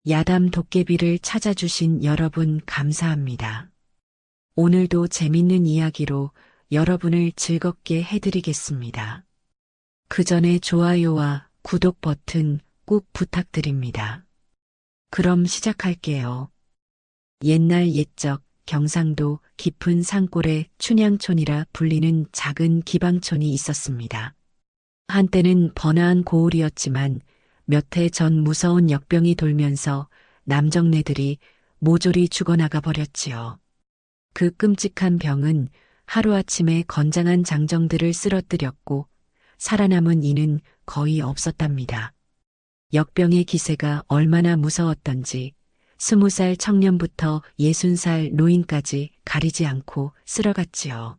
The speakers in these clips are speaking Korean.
야담 도깨비를 찾아주신 여러분 감사합니다. 오늘도 재밌는 이야기로 여러분을 즐겁게 해드리겠습니다. 그 전에 좋아요와 구독 버튼 꼭 부탁드립니다. 그럼 시작할게요. 옛날 옛적 경상도 깊은 산골에 춘향촌이라 불리는 작은 기방촌이 있었습니다. 한때는 번화한 고을이었지만 몇 해 전 무서운 역병이 돌면서 남정네들이 모조리 죽어나가 버렸지요. 그 끔찍한 병은 하루아침에 건장한 장정들을 쓰러뜨렸고 살아남은 이는 거의 없었답니다. 역병의 기세가 얼마나 무서웠던지 20살 청년부터 60살 노인까지 가리지 않고 쓸어갔지요.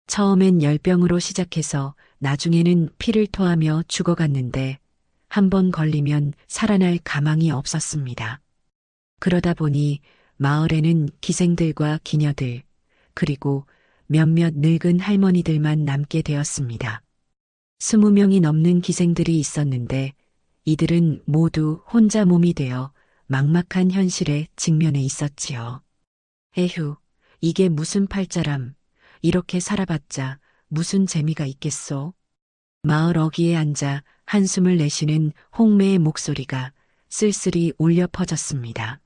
처음엔 열병으로 시작해서 나중에는 피를 토하며 죽어갔는데 한 번 걸리면 살아날 가망이 없었습니다. 그러다 보니 마을에는 기생들과 기녀들, 그리고 몇몇 늙은 할머니들만 남게 되었습니다. 20명이 넘는 기생들이 있었는데 이들은 모두 혼자 몸이 되어 막막한 현실에 직면해 있었지요. 에휴, 이게 무슨 팔자람, 이렇게 살아봤자 무슨 재미가 있겠소? 마을 어귀에 앉아 한숨을 내쉬는 홍매의 목소리가 쓸쓸히 울려 퍼졌습니다.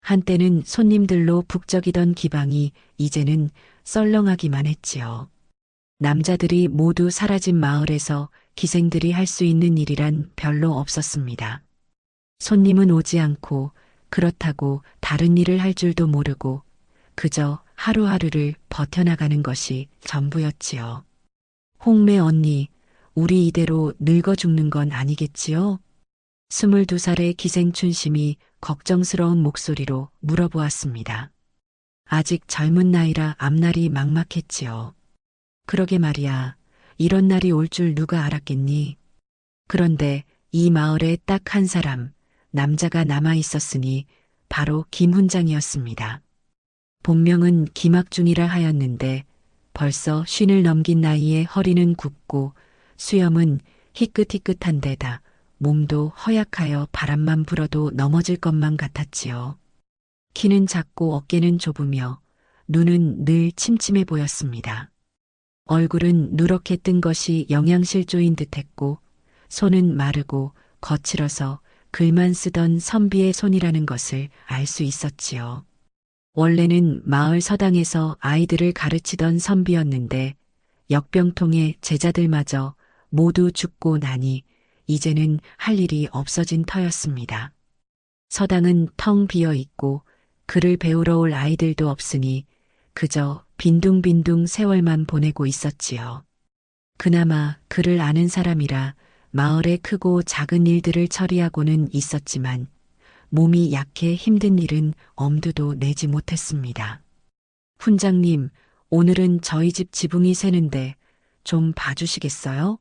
한때는 손님들로 북적이던 기방이 이제는 썰렁하기만 했지요. 남자들이 모두 사라진 마을에서 기생들이 할 수 있는 일이란 별로 없었습니다. 손님은 오지 않고 그렇다고 다른 일을 할 줄도 모르고 그저 하루하루를 버텨나가는 것이 전부였지요. 홍매 언니, 우리 이대로 늙어 죽는 건 아니겠지요? 22살의 기생춘심이 걱정스러운 목소리로 물어보았습니다. 아직 젊은 나이라 앞날이 막막했지요. 그러게 말이야, 이런 날이 올 줄 누가 알았겠니? 그런데 이 마을에 딱 한 사람, 남자가 남아 있었으니 바로 김훈장이었습니다. 본명은 김학준이라 하였는데 벌써 50을 넘긴 나이에 허리는 굽고 수염은 희끗희끗한 데다 몸도 허약하여 바람만 불어도 넘어질 것만 같았지요. 키는 작고 어깨는 좁으며 눈은 늘 침침해 보였습니다. 얼굴은 누렇게 뜬 것이 영양실조인 듯했고 손은 마르고 거칠어서 글만 쓰던 선비의 손이라는 것을 알 수 있었지요. 원래는 마을 서당에서 아이들을 가르치던 선비였는데 역병통에 제자들마저 모두 죽고 나니 이제는 할 일이 없어진 터였습니다. 서당은 텅 비어 있고 글을 배우러 올 아이들도 없으니 그저 빈둥빈둥 세월만 보내고 있었지요. 그나마 글을 아는 사람이라 마을의 크고 작은 일들을 처리하고는 있었지만 몸이 약해 힘든 일은 엄두도 내지 못했습니다. 훈장님, 오늘은 저희 집 지붕이 새는데 좀 봐주시겠어요?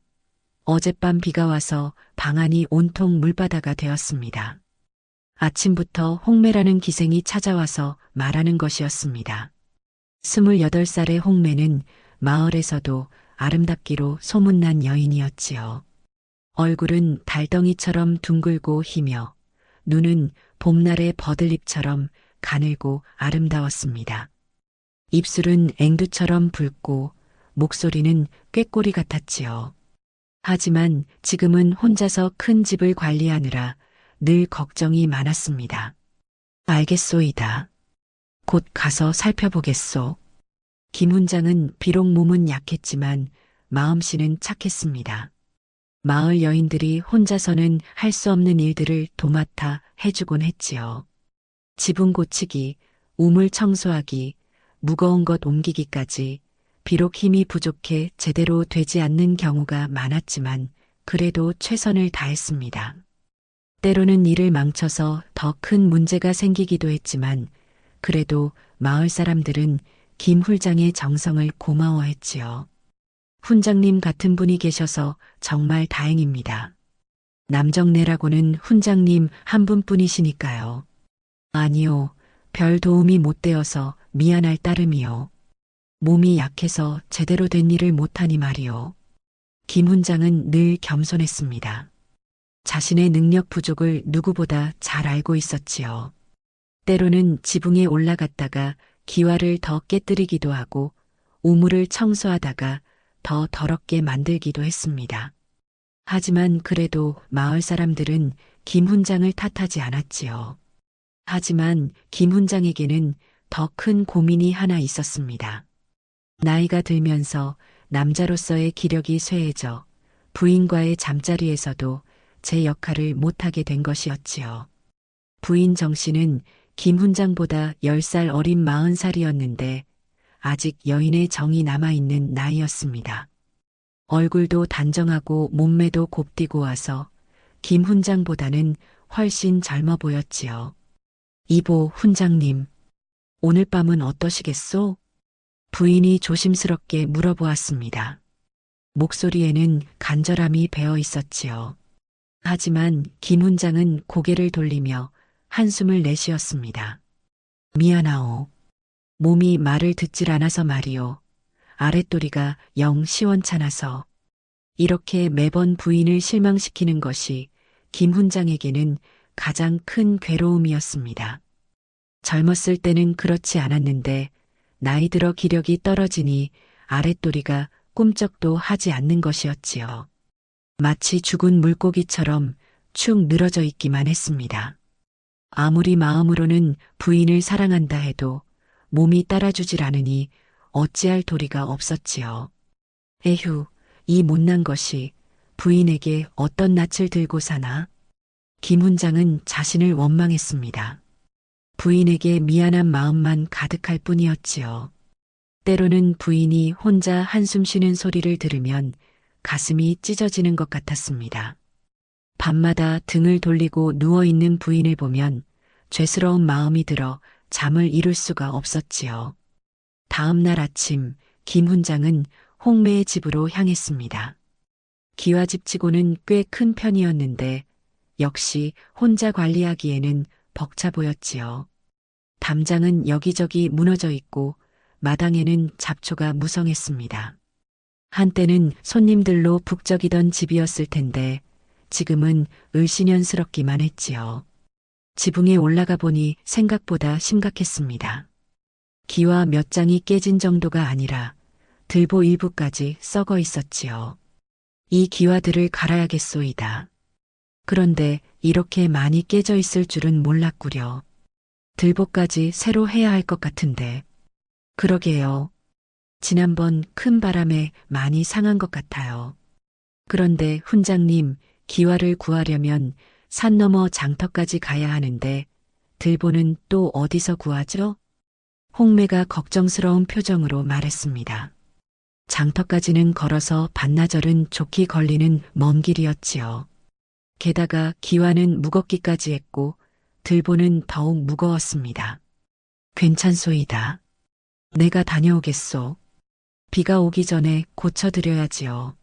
어젯밤 비가 와서 방 안이 온통 물바다가 되었습니다. 아침부터 홍매라는 기생이 찾아와서 말하는 것이었습니다. 28살의 홍매는 마을에서도 아름답기로 소문난 여인이었지요. 얼굴은 달덩이처럼 둥글고 희며 눈은 봄날의 버들잎처럼 가늘고 아름다웠습니다. 입술은 앵두처럼 붉고 목소리는 꾀꼬리 같았지요. 하지만 지금은 혼자서 큰 집을 관리하느라 늘 걱정이 많았습니다. 알겠소이다. 곧 가서 살펴보겠소. 김훈장은 비록 몸은 약했지만 마음씨는 착했습니다. 마을 여인들이 혼자서는 할 수 없는 일들을 도맡아 해주곤 했지요. 지붕 고치기, 우물 청소하기, 무거운 것 옮기기까지 비록 힘이 부족해 제대로 되지 않는 경우가 많았지만 그래도 최선을 다했습니다. 때로는 일을 망쳐서 더 큰 문제가 생기기도 했지만 그래도 마을 사람들은 김 훈장의 정성을 고마워했지요. 훈장님 같은 분이 계셔서 정말 다행입니다. 남정네라고는 훈장님 한 분뿐이시니까요. 아니요, 별 도움이 못 되어서 미안할 따름이요. 몸이 약해서 제대로 된 일을 못하니 말이요. 김 훈장은 늘 겸손했습니다. 자신의 능력 부족을 누구보다 잘 알고 있었지요. 때로는 지붕에 올라갔다가 기와를 더 깨뜨리기도 하고 우물을 청소하다가 더 더럽게 만들기도 했습니다. 하지만 그래도 마을 사람들은 김 훈장을 탓하지 않았지요. 하지만 김 훈장에게는 더 큰 고민이 하나 있었습니다. 나이가 들면서 남자로서의 기력이 쇠해져 부인과의 잠자리에서도 제 역할을 못하게 된 것이었지요. 부인 정씨는 김 훈장보다 10살 어린 40살이었는데 아직 여인의 정이 남아있는 나이였습니다. 얼굴도 단정하고 몸매도 곱디고 와서 김 훈장보다는 훨씬 젊어 보였지요. 이보 훈장님, 오늘 밤은 어떠시겠소? 부인이 조심스럽게 물어보았습니다. 목소리에는 간절함이 배어 있었지요. 하지만 김 훈장은 고개를 돌리며 한숨을 내쉬었습니다. 미안하오. 몸이 말을 듣질 않아서 말이오. 아랫도리가 영 시원찮아서. 이렇게 매번 부인을 실망시키는 것이 김 훈장에게는 가장 큰 괴로움이었습니다. 젊었을 때는 그렇지 않았는데 나이 들어 기력이 떨어지니 아랫도리가 꿈쩍도 하지 않는 것이었지요. 마치 죽은 물고기처럼 축 늘어져 있기만 했습니다. 아무리 마음으로는 부인을 사랑한다 해도 몸이 따라주질 않으니 어찌할 도리가 없었지요. 에휴, 이 못난 것이 부인에게 어떤 낯을 들고 사나? 김 훈장은 자신을 원망했습니다. 부인에게 미안한 마음만 가득할 뿐이었지요. 때로는 부인이 혼자 한숨 쉬는 소리를 들으면 가슴이 찢어지는 것 같았습니다. 밤마다 등을 돌리고 누워있는 부인을 보면 죄스러운 마음이 들어 잠을 이룰 수가 없었지요. 다음 날 아침 김 훈장은 홍매의 집으로 향했습니다. 기와집치고는 꽤 큰 편이었는데 역시 혼자 관리하기에는 벅차 보였지요. 담장은 여기저기 무너져 있고 마당에는 잡초가 무성했습니다. 한때는 손님들로 북적이던 집이었을 텐데 지금은 을씨년스럽기만 했지요. 지붕에 올라가 보니 생각보다 심각했습니다. 기와 몇 장이 깨진 정도가 아니라 들보 일부까지 썩어 있었지요. 이 기와들을 갈아야겠소이다. 그런데 이렇게 많이 깨져 있을 줄은 몰랐구려. 들보까지 새로 해야 할 것 같은데. 그러게요. 지난번 큰 바람에 많이 상한 것 같아요. 그런데 훈장님, 기와를 구하려면 산 너머 장터까지 가야 하는데 들보는 또 어디서 구하죠? 홍매가 걱정스러운 표정으로 말했습니다. 장터까지는 걸어서 반나절은 좋게 걸리는 먼 길이었지요. 게다가 기와는 무겁기까지 했고 들보는 더욱 무거웠습니다. 괜찮소이다. 내가 다녀오겠소. 비가 오기 전에 고쳐드려야지요.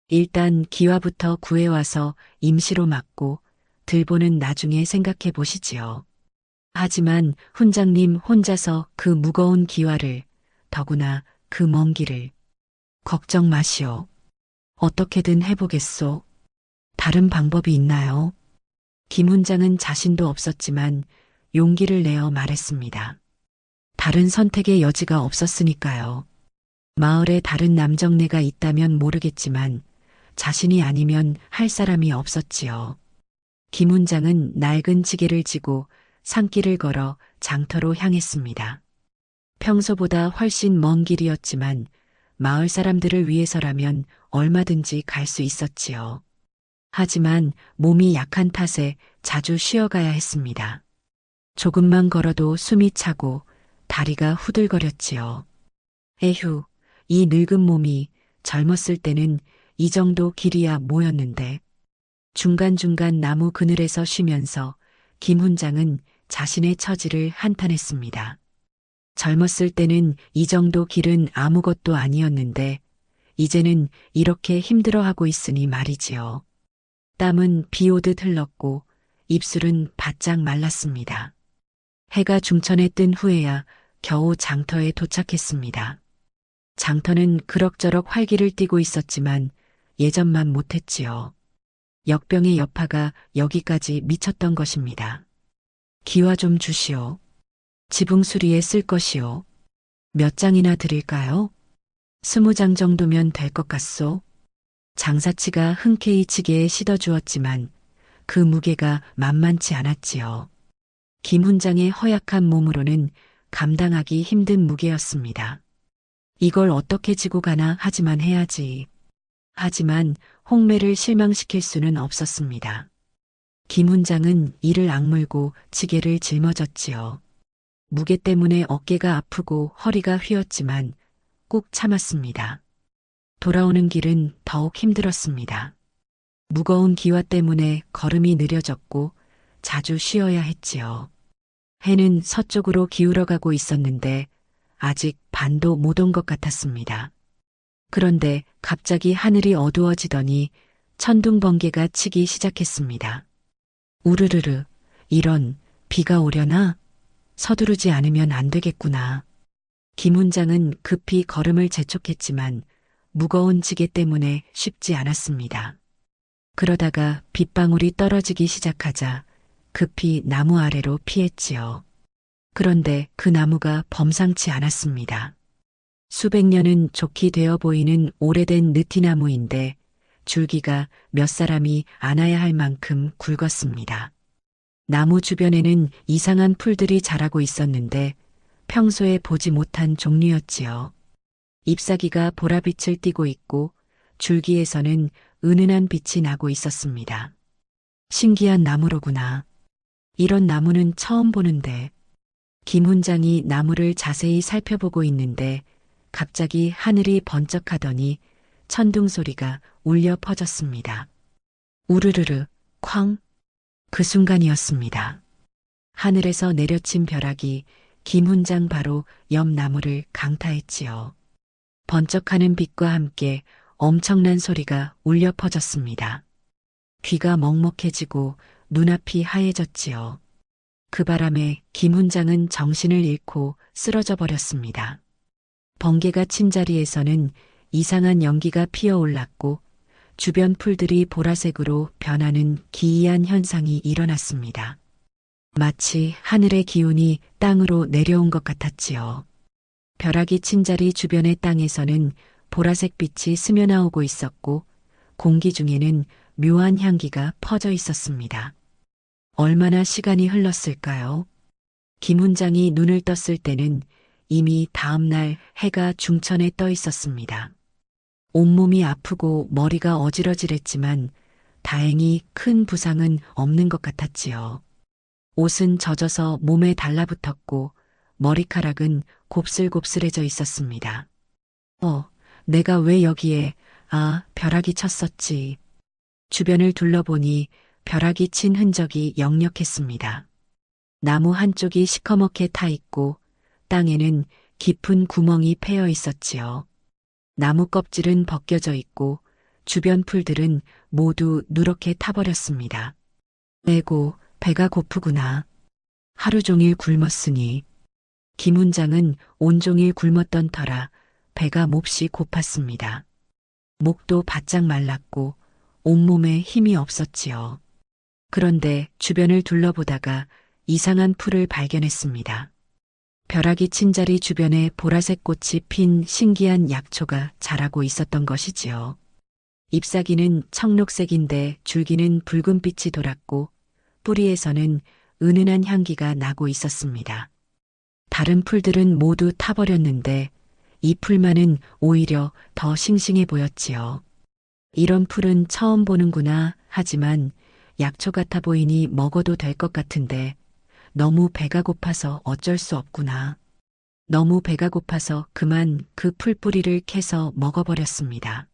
일단 기와부터 구해와서 임시로 막고 들보는 나중에 생각해 보시지요. 하지만 훈장님 혼자서 그 무거운 기와를, 더구나 그 먼 길을. 걱정 마시오. 어떻게든 해보겠소. 다른 방법이 있나요? 김 훈장은 자신도 없었지만 용기를 내어 말했습니다. 다른 선택의 여지가 없었으니까요. 마을에 다른 남정네가 있다면 모르겠지만 자신이 아니면 할 사람이 없었지요. 김 훈장은 낡은 지게를 지고 산길을 걸어 장터로 향했습니다. 평소보다 훨씬 먼 길이었지만 마을 사람들을 위해서라면 얼마든지 갈 수 있었지요. 하지만 몸이 약한 탓에 자주 쉬어가야 했습니다. 조금만 걸어도 숨이 차고 다리가 후들거렸지요. 에휴, 이 늙은 몸이 젊었을 때는 이 정도 길이야 뭐였는데. 중간중간 나무 그늘에서 쉬면서 김 훈장은 자신의 처지를 한탄했습니다. 젊었을 때는 이 정도 길은 아무것도 아니었는데 이제는 이렇게 힘들어하고 있으니 말이지요. 땀은 비 오듯 흘렀고 입술은 바짝 말랐습니다. 해가 중천에 뜬 후에야 겨우 장터에 도착했습니다. 장터는 그럭저럭 활기를 띠고 있었지만 예전만 못했지요. 역병의 여파가 여기까지 미쳤던 것입니다. 기와 좀 주시오. 지붕 수리에 쓸 것이오. 몇 장이나 드릴까요? 20장 정도면 될 것 같소. 장사치가 흔쾌히 지게에 싣어주었지만 그 무게가 만만치 않았지요. 김 훈장의 허약한 몸으로는 감당하기 힘든 무게였습니다. 이걸 어떻게 지고 가나 하지만 해야지. 하지만 홍매를 실망시킬 수는 없었습니다. 김 훈장은 이를 악물고 지게를 짊어졌지요. 무게 때문에 어깨가 아프고 허리가 휘었지만 꾹 참았습니다. 돌아오는 길은 더욱 힘들었습니다. 무거운 기와 때문에 걸음이 느려졌고 자주 쉬어야 했지요. 해는 서쪽으로 기울어가고 있었는데 아직 반도 못 온 것 같았습니다. 그런데 갑자기 하늘이 어두워지더니 천둥 번개가 치기 시작했습니다. 우르르르, 이런, 비가 오려나? 서두르지 않으면 안 되겠구나. 김 훈장은 급히 걸음을 재촉했지만 무거운 지게 때문에 쉽지 않았습니다. 그러다가 빗방울이 떨어지기 시작하자 급히 나무 아래로 피했지요. 그런데 그 나무가 범상치 않았습니다. 수백 년은 좋게 되어 보이는 오래된 느티나무인데 줄기가 몇 사람이 안아야 할 만큼 굵었습니다. 나무 주변에는 이상한 풀들이 자라고 있었는데 평소에 보지 못한 종류였지요. 잎사귀가 보라빛을 띠고 있고 줄기에서는 은은한 빛이 나고 있었습니다. 신기한 나무로구나. 이런 나무는 처음 보는데. 김 훈장이 나무를 자세히 살펴보고 있는데 갑자기 하늘이 번쩍하더니 천둥 소리가 울려 퍼졌습니다. 우르르르, 쾅. 그 순간이었습니다. 하늘에서 내려친 벼락이 김 훈장 바로 옆 나무를 강타했지요. 번쩍하는 빛과 함께 엄청난 소리가 울려 퍼졌습니다. 귀가 먹먹해지고 눈앞이 하얘졌지요. 그 바람에 김 훈장은 정신을 잃고 쓰러져 버렸습니다. 번개가 친 자리에서는 이상한 연기가 피어올랐고 주변 풀들이 보라색으로 변하는 기이한 현상이 일어났습니다. 마치 하늘의 기운이 땅으로 내려온 것 같았지요. 벼락이 친 자리 주변의 땅에서는 보라색 빛이 스며나오고 있었고 공기 중에는 묘한 향기가 퍼져 있었습니다. 얼마나 시간이 흘렀을까요? 김 훈장이 눈을 떴을 때는 이미 다음 날 해가 중천에 떠 있었습니다. 온몸이 아프고 머리가 어지러질했지만 다행히 큰 부상은 없는 것 같았지요. 옷은 젖어서 몸에 달라붙었고 머리카락은 곱슬곱슬해져 있었습니다. 내가 왜 여기에, 벼락이 쳤었지. 주변을 둘러보니 벼락이 친 흔적이 역력했습니다. 나무 한쪽이 시커멓게 타 있고 땅에는 깊은 구멍이 패여 있었지요. 나무 껍질은 벗겨져 있고 주변 풀들은 모두 누렇게 타버렸습니다. 에고, 배가 고프구나. 하루 종일 굶었으니. 김 훈장은 온종일 굶었던 터라 배가 몹시 고팠습니다. 목도 바짝 말랐고 온몸에 힘이 없었지요. 그런데 주변을 둘러보다가 이상한 풀을 발견했습니다. 벼락이 친 자리 주변에 보라색 꽃이 핀 신기한 약초가 자라고 있었던 것이지요. 잎사귀는 청록색인데 줄기는 붉은빛이 돌았고 뿌리에서는 은은한 향기가 나고 있었습니다. 다른 풀들은 모두 타버렸는데 이 풀만은 오히려 더 싱싱해 보였지요. 이런 풀은 처음 보는구나 하지만 약초 같아 보이니 먹어도 될 것 같은데 너무 배가 고파서 어쩔 수 없구나. 너무 배가 고파서 그만 그 풀뿌리를 캐서 먹어버렸습니다.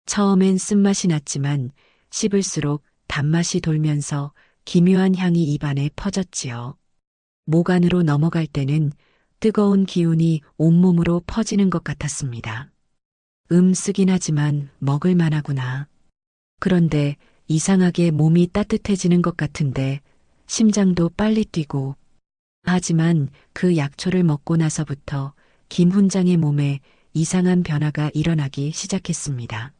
처음엔 쓴맛이 났지만 씹을수록 단맛이 돌면서 기묘한 향이 입안에 퍼졌지요. 목 안으로 넘어갈 때는 뜨거운 기운이 온몸으로 퍼지는 것 같았습니다. 쓰긴 하지만 먹을 만하구나. 그런데 이상하게 몸이 따뜻해지는 것 같은데 심장도 빨리 뛰고 하지만 그 약초를 먹고 나서부터 김 훈장의 몸에 이상한 변화가 일어나기 시작했습니다.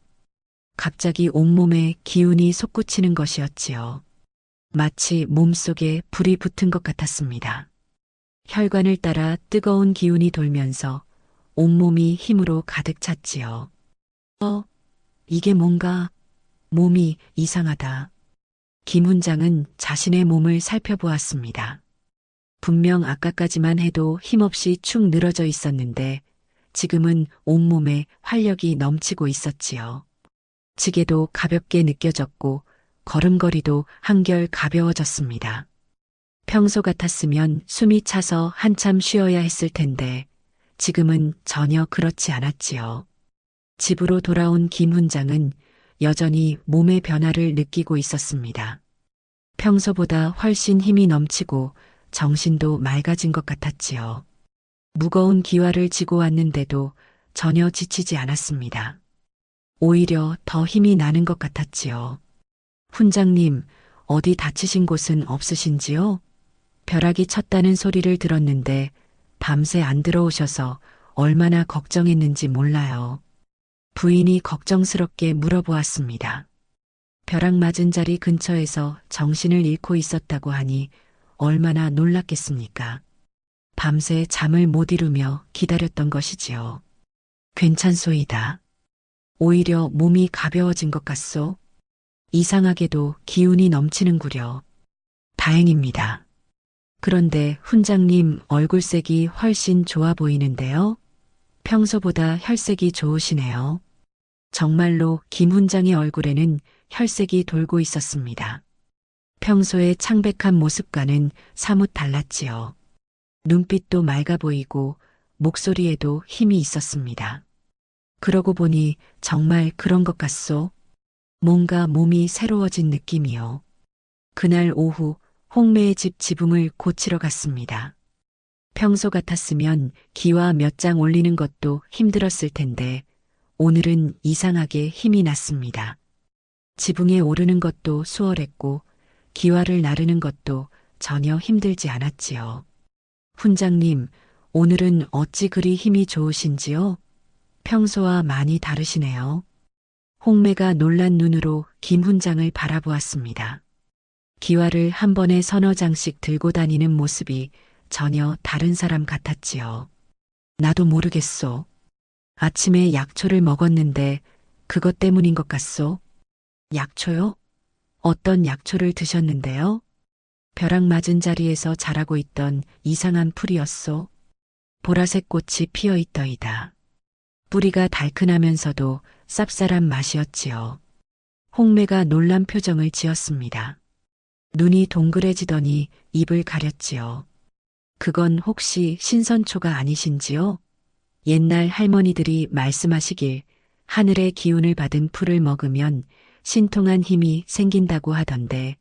갑자기 온몸에 기운이 솟구치는 것이었지요. 마치 몸속에 불이 붙은 것 같았습니다. 혈관을 따라 뜨거운 기운이 돌면서 온몸이 힘으로 가득 찼지요. 이게 뭔가 몸이 이상하다. 김 훈장은 자신의 몸을 살펴보았습니다. 분명 아까까지만 해도 힘없이 축 늘어져 있었는데 지금은 온몸에 활력이 넘치고 있었지요. 지게도 가볍게 느껴졌고 걸음걸이도 한결 가벼워졌습니다. 평소 같았으면 숨이 차서 한참 쉬어야 했을 텐데 지금은 전혀 그렇지 않았지요. 집으로 돌아온 김 훈장은 여전히 몸의 변화를 느끼고 있었습니다. 평소보다 훨씬 힘이 넘치고 정신도 맑아진 것 같았지요. 무거운 기와를 지고 왔는데도 전혀 지치지 않았습니다. 오히려 더 힘이 나는 것 같았지요. 훈장님, 어디 다치신 곳은 없으신지요? 벼락이 쳤다는 소리를 들었는데 밤새 안 들어오셔서 얼마나 걱정했는지 몰라요. 부인이 걱정스럽게 물어보았습니다. 벼락 맞은 자리 근처에서 정신을 잃고 있었다고 하니 얼마나 놀랐겠습니까? 밤새 잠을 못 이루며 기다렸던 것이지요. 괜찮소이다. 오히려 몸이 가벼워진 것 같소. 이상하게도 기운이 넘치는구려. 다행입니다. 그런데 훈장님 얼굴색이 훨씬 좋아 보이는데요. 평소보다 혈색이 좋으시네요. 정말로 김 훈장의 얼굴에는 혈색이 돌고 있었습니다. 평소의 창백한 모습과는 사뭇 달랐지요. 눈빛도 맑아 보이고 목소리에도 힘이 있었습니다. 그러고 보니 정말 그런 것 같소. 뭔가 몸이 새로워진 느낌이요. 그날 오후 홍매의 집 지붕을 고치러 갔습니다. 평소 같았으면 기와 몇 장 올리는 것도 힘들었을 텐데 오늘은 이상하게 힘이 났습니다. 지붕에 오르는 것도 수월했고 기와를 나르는 것도 전혀 힘들지 않았지요. 훈장님, 오늘은 어찌 그리 힘이 좋으신지요? 평소와 많이 다르시네요. 홍매가 놀란 눈으로 김 훈장을 바라보았습니다. 기와를 한 번에 서너 장씩 들고 다니는 모습이 전혀 다른 사람 같았지요. 나도 모르겠소. 아침에 약초를 먹었는데 그것 때문인 것 같소. 약초요? 어떤 약초를 드셨는데요? 벼락 맞은 자리에서 자라고 있던 이상한 풀이었소. 보라색 꽃이 피어 있더이다. 뿌리가 달큰하면서도 쌉쌀한 맛이었지요. 홍매가 놀란 표정을 지었습니다. 눈이 동그래지더니 입을 가렸지요. 그건 혹시 신선초가 아니신지요? 옛날 할머니들이 말씀하시길 하늘의 기운을 받은 풀을 먹으면 신통한 힘이 생긴다고 하던데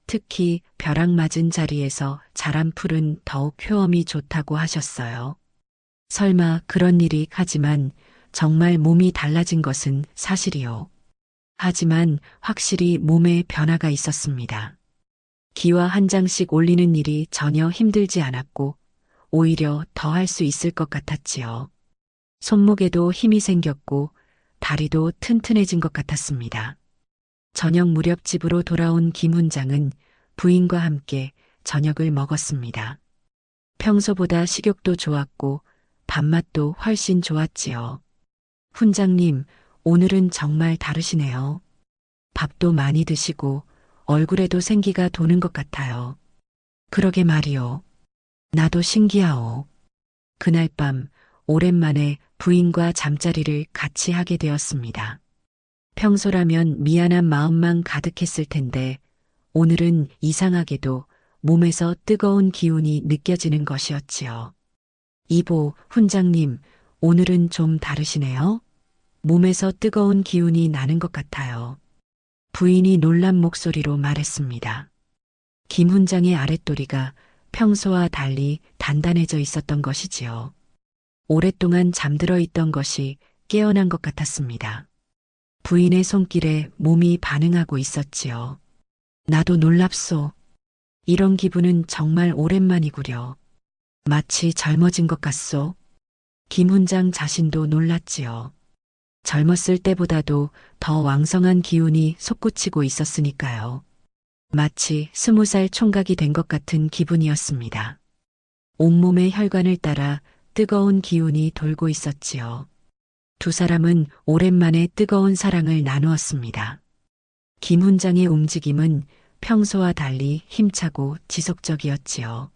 특히 벼락 맞은 자리에서 자란 풀은 더욱 효험이 좋다고 하셨어요. 설마 그런 일이 하지만 정말 몸이 달라진 것은 사실이요. 하지만 확실히 몸에 변화가 있었습니다. 기와 한 장씩 올리는 일이 전혀 힘들지 않았고 오히려 더 할 수 있을 것 같았지요. 손목에도 힘이 생겼고 다리도 튼튼해진 것 같았습니다. 저녁 무렵 집으로 돌아온 김 훈장은 부인과 함께 저녁을 먹었습니다. 평소보다 식욕도 좋았고 밥맛도 훨씬 좋았지요. 훈장님, 오늘은 정말 다르시네요. 밥도 많이 드시고 얼굴에도 생기가 도는 것 같아요. 그러게 말이요. 나도 신기하오. 그날 밤 오랜만에 부인과 잠자리를 같이 하게 되었습니다. 평소라면 미안한 마음만 가득했을 텐데 오늘은 이상하게도 몸에서 뜨거운 기운이 느껴지는 것이었지요. 이보, 훈장님, 오늘은 좀 다르시네요. 몸에서 뜨거운 기운이 나는 것 같아요. 부인이 놀란 목소리로 말했습니다. 김 훈장의 아랫도리가 평소와 달리 단단해져 있었던 것이지요. 오랫동안 잠들어 있던 것이 깨어난 것 같았습니다. 부인의 손길에 몸이 반응하고 있었지요. 나도 놀랍소. 이런 기분은 정말 오랜만이구려. 마치 젊어진 것 같소. 김 훈장 자신도 놀랐지요. 젊었을 때보다도 더 왕성한 기운이 솟구치고 있었으니까요. 마치 20살 총각이 된 것 같은 기분이었습니다. 온몸의 혈관을 따라 뜨거운 기운이 돌고 있었지요. 두 사람은 오랜만에 뜨거운 사랑을 나누었습니다. 김 훈장의 움직임은 평소와 달리 힘차고 지속적이었지요.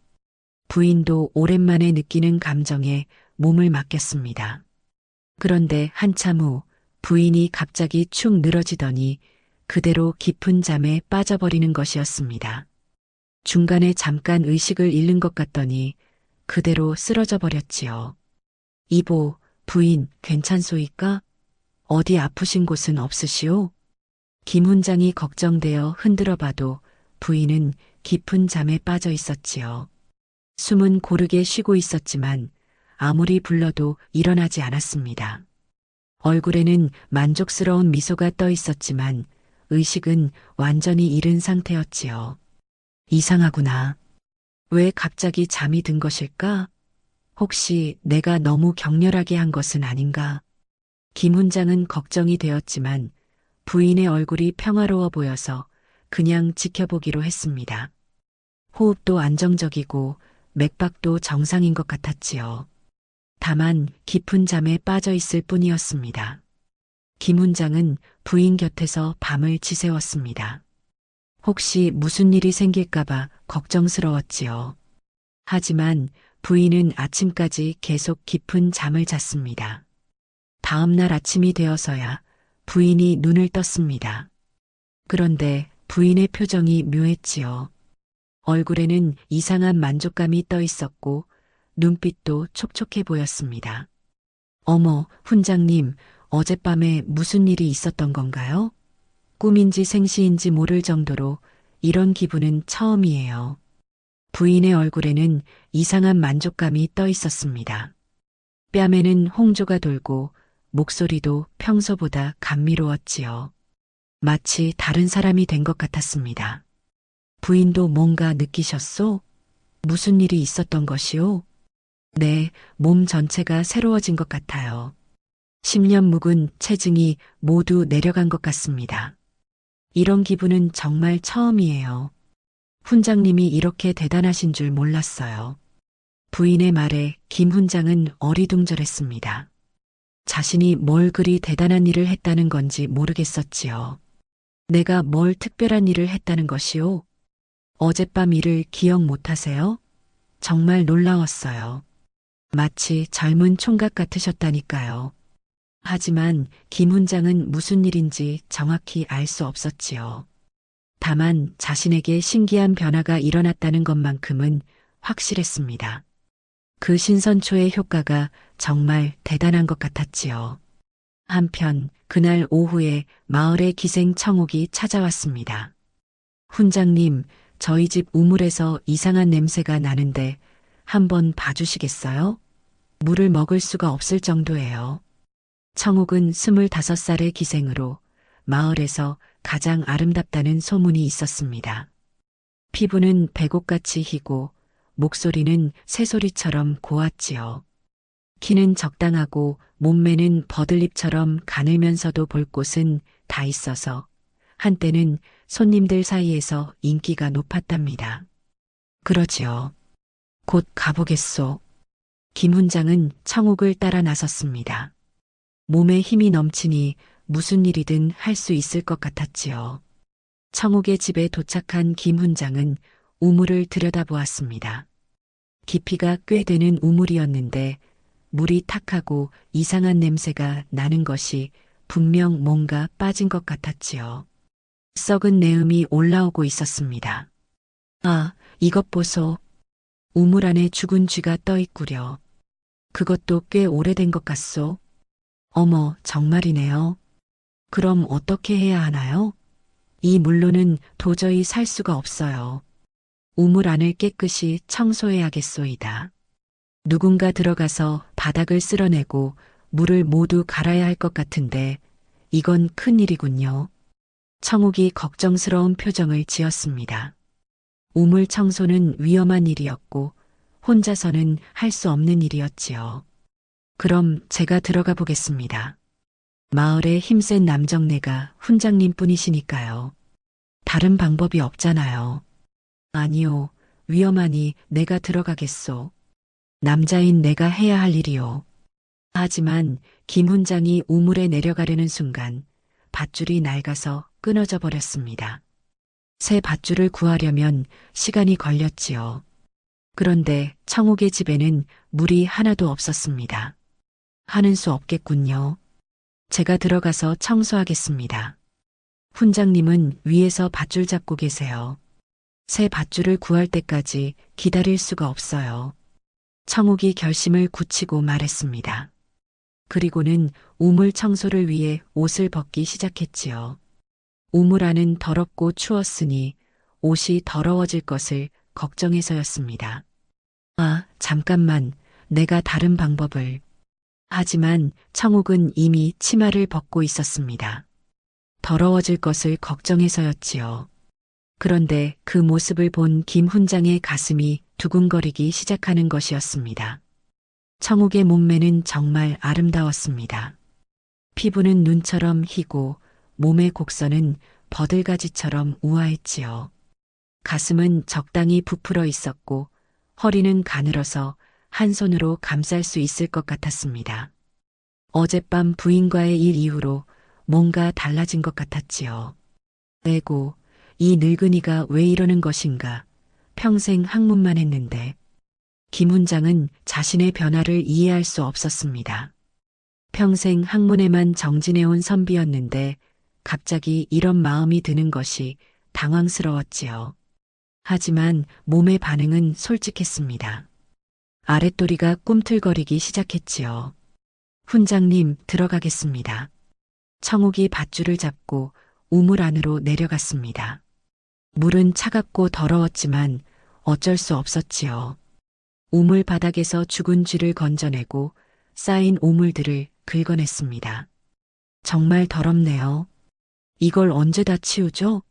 부인도 오랜만에 느끼는 감정에 몸을 맡겼습니다. 그런데 한참 후 부인이 갑자기 축 늘어지더니 그대로 깊은 잠에 빠져버리는 것이었습니다. 중간에 잠깐 의식을 잃는 것 같더니 그대로 쓰러져 버렸지요. 이보, 부인, 괜찮소이까? 어디 아프신 곳은 없으시오? 김 훈장이 걱정되어 흔들어 봐도 부인은 깊은 잠에 빠져 있었지요. 숨은 고르게 쉬고 있었지만 아무리 불러도 일어나지 않았습니다. 얼굴에는 만족스러운 미소가 떠 있었지만 의식은 완전히 잃은 상태였지요. 이상하구나. 왜 갑자기 잠이 든 것일까? 혹시 내가 너무 격렬하게 한 것은 아닌가? 김 훈장은 걱정이 되었지만 부인의 얼굴이 평화로워 보여서 그냥 지켜보기로 했습니다. 호흡도 안정적이고 맥박도 정상인 것 같았지요. 다만 깊은 잠에 빠져 있을 뿐이었습니다. 김 훈장은 부인 곁에서 밤을 지새웠습니다. 혹시 무슨 일이 생길까봐 걱정스러웠지요. 하지만 부인은 아침까지 계속 깊은 잠을 잤습니다. 다음 날 아침이 되어서야 부인이 눈을 떴습니다. 그런데 부인의 표정이 묘했지요. 얼굴에는 이상한 만족감이 떠 있었고 눈빛도 촉촉해 보였습니다. 어머, 훈장님, 어젯밤에 무슨 일이 있었던 건가요? 꿈인지 생시인지 모를 정도로 이런 기분은 처음이에요. 부인의 얼굴에는 이상한 만족감이 떠 있었습니다. 뺨에는 홍조가 돌고 목소리도 평소보다 감미로웠지요. 마치 다른 사람이 된 것 같았습니다. 부인도 뭔가 느끼셨소? 무슨 일이 있었던 것이오? 네, 몸 전체가 새로워진 것 같아요. 10년 묵은 체증이 모두 내려간 것 같습니다. 이런 기분은 정말 처음이에요. 훈장님이 이렇게 대단하신 줄 몰랐어요. 부인의 말에 김 훈장은 어리둥절했습니다. 자신이 뭘 그리 대단한 일을 했다는 건지 모르겠었지요. 내가 뭘 특별한 일을 했다는 것이오? 어젯밤 일을 기억 못하세요? 정말 놀라웠어요. 마치 젊은 총각 같으셨다니까요. 하지만 김 훈장은 무슨 일인지 정확히 알 수 없었지요. 다만 자신에게 신기한 변화가 일어났다는 것만큼은 확실했습니다. 그 신선초의 효과가 정말 대단한 것 같았지요. 한편 그날 오후에 마을에 기생 청옥이 찾아왔습니다. 훈장님, 저희 집 우물에서 이상한 냄새가 나는데 한번 봐주시겠어요? 물을 먹을 수가 없을 정도예요. 청옥은 25살의 기생으로 마을에서 가장 아름답다는 소문이 있었습니다. 피부는 백옥같이 희고 목소리는 새소리처럼 고왔지요. 키는 적당하고 몸매는 버들잎처럼 가늘면서도 볼 곳은 다 있어서 한때는 손님들 사이에서 인기가 높았답니다. 그러지요. 곧 가보겠소. 김 훈장은 청옥을 따라 나섰습니다. 몸에 힘이 넘치니 무슨 일이든 할 수 있을 것 같았지요. 청옥의 집에 도착한 김 훈장은 우물을 들여다보았습니다. 깊이가 꽤 되는 우물이었는데 물이 탁하고 이상한 냄새가 나는 것이 분명 뭔가 빠진 것 같았지요. 썩은 내음이 올라오고 있었습니다. 아, 이것 보소. 우물 안에 죽은 쥐가 떠 있구려. 그것도 꽤 오래된 것 같소. 어머, 정말이네요. 그럼 어떻게 해야 하나요? 이 물로는 도저히 살 수가 없어요. 우물 안을 깨끗이 청소해야겠소이다. 누군가 들어가서 바닥을 쓸어내고 물을 모두 갈아야 할 것 같은데 이건 큰일이군요. 청옥이 걱정스러운 표정을 지었습니다. 우물 청소는 위험한 일이었고 혼자서는 할 수 없는 일이었지요. 그럼 제가 들어가 보겠습니다. 마을의 힘센 남정네가 훈장님 뿐이시니까요. 다른 방법이 없잖아요. 아니요. 위험하니 내가 들어가겠소. 남자인 내가 해야 할 일이요. 하지만 김 훈장이 우물에 내려가려는 순간 밧줄이 낡아서 끊어져 버렸습니다. 새 밧줄을 구하려면 시간이 걸렸지요. 그런데 청옥의 집에는 물이 하나도 없었습니다. 하는 수 없겠군요. 제가 들어가서 청소하겠습니다. 훈장님은 위에서 밧줄 잡고 계세요. 새 밧줄을 구할 때까지 기다릴 수가 없어요. 청옥이 결심을 굳히고 말했습니다. 그리고는 우물 청소를 위해 옷을 벗기 시작했지요. 우물 안은 더럽고 추웠으니 옷이 더러워질 것을 걱정해서였습니다. 아, 잠깐만, 내가 다른 방법을. 하지만 청옥은 이미 치마를 벗고 있었습니다. 더러워질 것을 걱정해서였지요. 그런데 그 모습을 본 김 훈장의 가슴이 두근거리기 시작하는 것이었습니다. 청옥의 몸매는 정말 아름다웠습니다. 피부는 눈처럼 희고 몸의 곡선은 버들가지처럼 우아했지요. 가슴은 적당히 부풀어 있었고 허리는 가늘어서 한 손으로 감쌀 수 있을 것 같았습니다. 어젯밤 부인과의 일 이후로 뭔가 달라진 것 같았지요. 에고, 이 늙은이가 왜 이러는 것인가. 평생 학문만 했는데. 김 훈장은 자신의 변화를 이해할 수 없었습니다. 평생 학문에만 정진해온 선비였는데 갑자기 이런 마음이 드는 것이 당황스러웠지요. 하지만 몸의 반응은 솔직했습니다. 아랫도리가 꿈틀거리기 시작했지요. 훈장님, 들어가겠습니다. 청옥이 밧줄을 잡고 우물 안으로 내려갔습니다. 물은 차갑고 더러웠지만 어쩔 수 없었지요. 우물 바닥에서 죽은 쥐를 건져내고 쌓인 오물들을 긁어냈습니다. 정말 더럽네요. 이걸 언제 다 치우죠?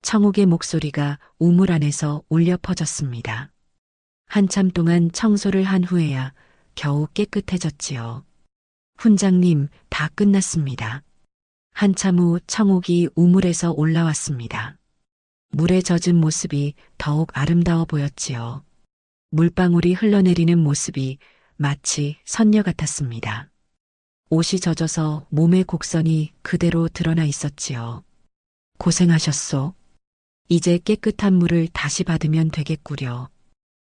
청옥의 목소리가 우물 안에서 울려 퍼졌습니다. 한참 동안 청소를 한 후에야 겨우 깨끗해졌지요. 훈장님, 다 끝났습니다. 한참 후 청옥이 우물에서 올라왔습니다. 물에 젖은 모습이 더욱 아름다워 보였지요. 물방울이 흘러내리는 모습이 마치 선녀 같았습니다. 옷이 젖어서 몸의 곡선이 그대로 드러나 있었지요. 고생하셨소. 이제 깨끗한 물을 다시 받으면 되겠구려.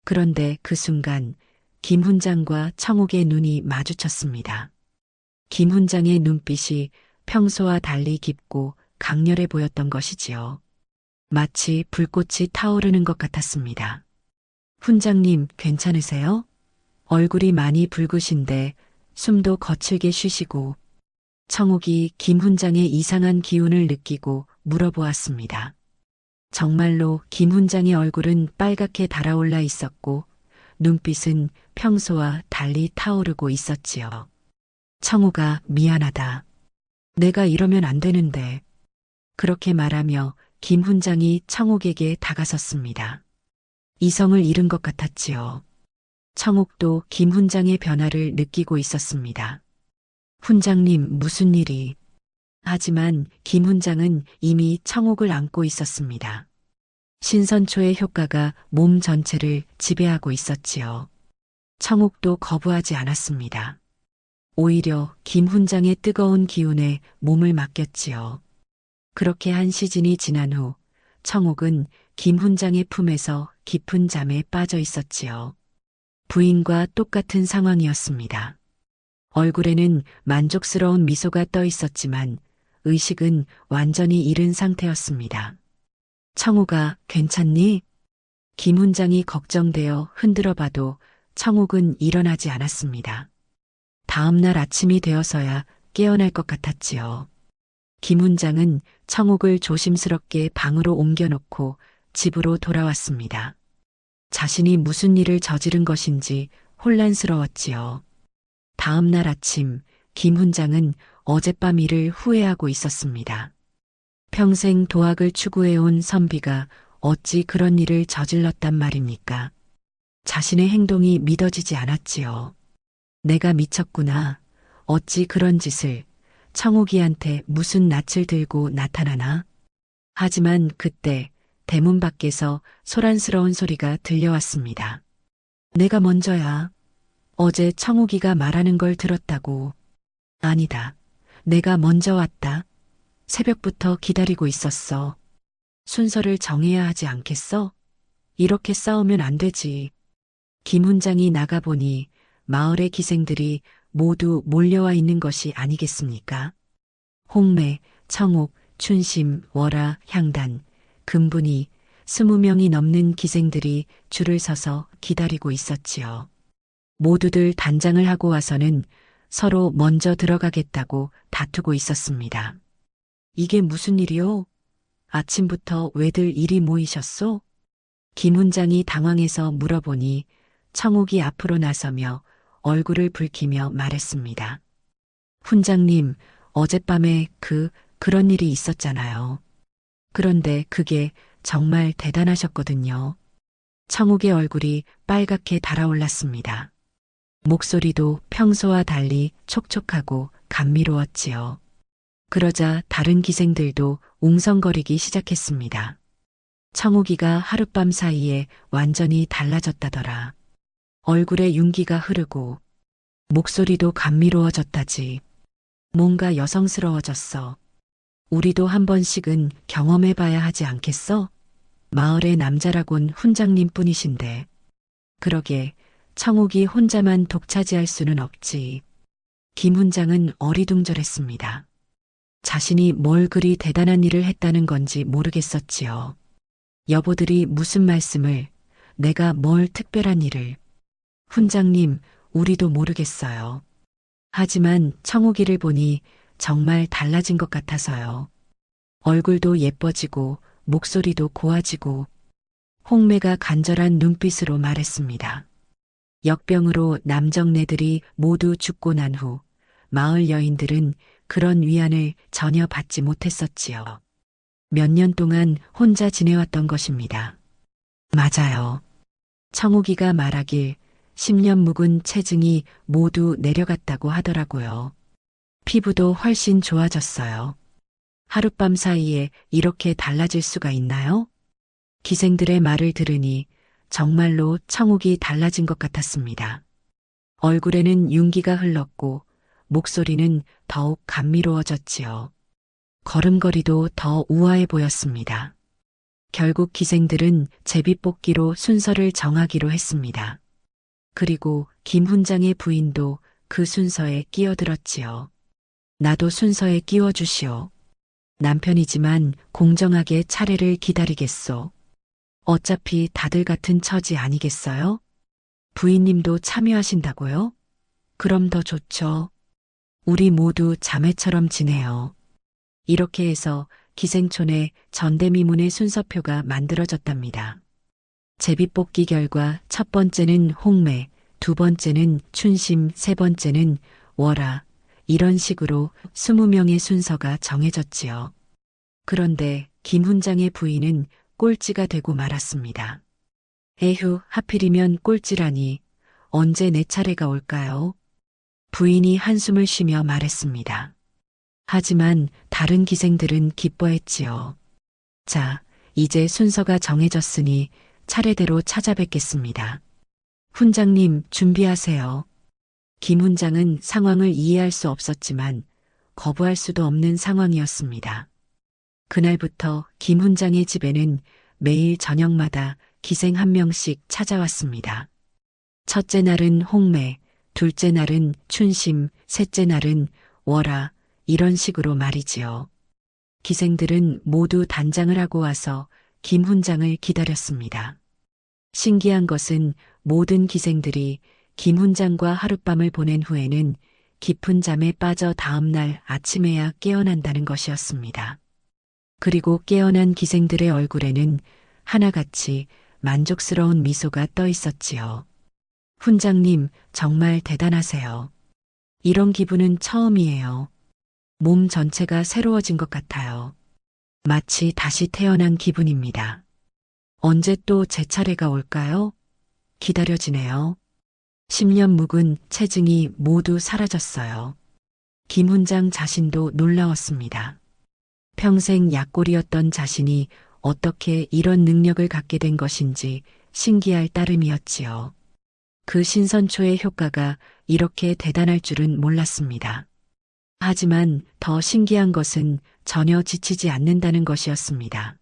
그런데 그 순간 김 훈장과 청옥의 눈이 마주쳤습니다. 김 훈장의 눈빛이 평소와 달리 깊고 강렬해 보였던 것이지요. 마치 불꽃이 타오르는 것 같았습니다. 훈장님, 괜찮으세요? 얼굴이 많이 붉으신데 숨도 거칠게 쉬시고. 청옥이 김 훈장의 이상한 기운을 느끼고 물어보았습니다. 정말로 김 훈장의 얼굴은 빨갛게 달아올라 있었고 눈빛은 평소와 달리 타오르고 있었지요. 청우가 미안하다. 내가 이러면 안 되는데. 그렇게 말하며 김 훈장이 청옥에게 다가섰습니다. 이성을 잃은 것 같았지요. 청옥도 김 훈장의 변화를 느끼고 있었습니다. 훈장님, 무슨 일이? 하지만 김 훈장은 이미 청옥을 안고 있었습니다. 신선초의 효과가 몸 전체를 지배하고 있었지요. 청옥도 거부하지 않았습니다. 오히려 김 훈장의 뜨거운 기운에 몸을 맡겼지요. 그렇게 한 시즌이 지난 후 청옥은 김 훈장의 품에서 깊은 잠에 빠져 있었지요. 부인과 똑같은 상황이었습니다. 얼굴에는 만족스러운 미소가 떠 있었지만 의식은 완전히 잃은 상태였습니다. 청옥아, 괜찮니? 김 훈장이 걱정되어 흔들어 봐도 청옥은 일어나지 않았습니다. 다음 날 아침이 되어서야 깨어날 것 같았지요. 김 훈장은 청옥을 조심스럽게 방으로 옮겨놓고 집으로 돌아왔습니다. 자신이 무슨 일을 저지른 것인지 혼란스러웠지요. 다음 날 아침 김 훈장은 어젯밤 일을 후회하고 있었습니다. 평생 도학을 추구해온 선비가 어찌 그런 일을 저질렀단 말입니까? 자신의 행동이 믿어지지 않았지요. 내가 미쳤구나. 어찌 그런 짓을, 청옥이한테 무슨 낯을 들고 나타나나? 하지만 그때 대문 밖에서 소란스러운 소리가 들려왔습니다. 내가 먼저야. 어제 청옥이가 말하는 걸 들었다고. 아니다. 내가 먼저 왔다. 새벽부터 기다리고 있었어. 순서를 정해야 하지 않겠어? 이렇게 싸우면 안 되지. 김 훈장이 나가보니 마을의 기생들이 모두 몰려와 있는 것이 아니겠습니까? 홍매, 청옥, 춘심, 월하, 향단, 금분이 20명이 넘는 기생들이 줄을 서서 기다리고 있었지요. 모두들 단장을 하고 와서는 서로 먼저 들어가겠다고 다투고 있었습니다. 이게 무슨 일이요? 아침부터 왜들 이리 모이셨소? 김 훈장이 당황해서 물어보니 청옥이 앞으로 나서며 얼굴을 붉히며 말했습니다. 훈장님, 어젯밤에 그런 일이 있었잖아요. 그런데 그게 정말 대단하셨거든요. 청옥의 얼굴이 빨갛게 달아올랐습니다. 목소리도 평소와 달리 촉촉하고 감미로웠지요. 그러자 다른 기생들도 웅성거리기 시작했습니다. 청옥이가 하룻밤 사이에 완전히 달라졌다더라. 얼굴에 윤기가 흐르고 목소리도 감미로워졌다지. 뭔가 여성스러워졌어. 우리도 한 번씩은 경험해봐야 하지 않겠어? 마을의 남자라곤 훈장님 뿐이신데. 그러게 청옥이 혼자만 독차지할 수는 없지. 김 훈장은 어리둥절했습니다. 자신이 뭘 그리 대단한 일을 했다는 건지 모르겠었지요. 여보들이 무슨 말씀을, 내가 뭘 특별한 일을. 훈장님, 우리도 모르겠어요. 하지만 청옥이를 보니 정말 달라진 것 같아서요. 얼굴도 예뻐지고 목소리도 고와지고. 홍매가 간절한 눈빛으로 말했습니다. 역병으로 남정네들이 모두 죽고 난 후 마을 여인들은 그런 위안을 전혀 받지 못했었지요. 몇 년 동안 혼자 지내왔던 것입니다. 맞아요. 청옥이가 말하길 10년 묵은 체증이 모두 내려갔다고 하더라고요. 피부도 훨씬 좋아졌어요. 하룻밤 사이에 이렇게 달라질 수가 있나요? 기생들의 말을 들으니 정말로 청옥이 달라진 것 같았습니다. 얼굴에는 윤기가 흘렀고 목소리는 더욱 감미로워졌지요. 걸음걸이도 더 우아해 보였습니다. 결국 기생들은 제비뽑기로 순서를 정하기로 했습니다. 그리고 김 훈장의 부인도 그 순서에 끼어들었지요. 나도 순서에 끼워주시오. 남편이지만 공정하게 차례를 기다리겠소. 어차피 다들 같은 처지 아니겠어요? 부인님도 참여하신다고요? 그럼 더 좋죠. 우리 모두 자매처럼 지내요. 이렇게 해서 기생촌에 전대미문의 순서표가 만들어졌답니다. 제비뽑기 결과 첫 번째는 홍매, 두 번째는 춘심, 세 번째는 월하, 이런 식으로 20명의 순서가 정해졌지요. 그런데 김 훈장의 부인은 꼴찌가 되고 말았습니다. 에휴, 하필이면 꼴찌라니. 언제 내 차례가 올까요? 부인이 한숨을 쉬며 말했습니다. 하지만 다른 기생들은 기뻐했지요. 자, 이제 순서가 정해졌으니 차례대로 찾아뵙겠습니다. 훈장님, 준비하세요. 김 훈장은 상황을 이해할 수 없었지만 거부할 수도 없는 상황이었습니다. 그날부터 김 훈장의 집에는 매일 저녁마다 기생 한 명씩 찾아왔습니다. 첫째 날은 홍매, 둘째 날은 춘심, 셋째 날은 월하, 이런 식으로 말이지요. 기생들은 모두 단장을 하고 와서 김 훈장을 기다렸습니다. 신기한 것은 모든 기생들이 김 훈장과 하룻밤을 보낸 후에는 깊은 잠에 빠져 다음날 아침에야 깨어난다는 것이었습니다. 그리고 깨어난 기생들의 얼굴에는 하나같이 만족스러운 미소가 떠 있었지요. 훈장님, 정말 대단하세요. 이런 기분은 처음이에요. 몸 전체가 새로워진 것 같아요. 마치 다시 태어난 기분입니다. 언제 또 제 차례가 올까요? 기다려지네요. 10년 묵은 체증이 모두 사라졌어요. 김 훈장 자신도 놀라웠습니다. 평생 약골이었던 자신이 어떻게 이런 능력을 갖게 된 것인지 신기할 따름이었지요. 그 신선초의 효과가 이렇게 대단할 줄은 몰랐습니다. 하지만 더 신기한 것은 전혀 지치지 않는다는 것이었습니다.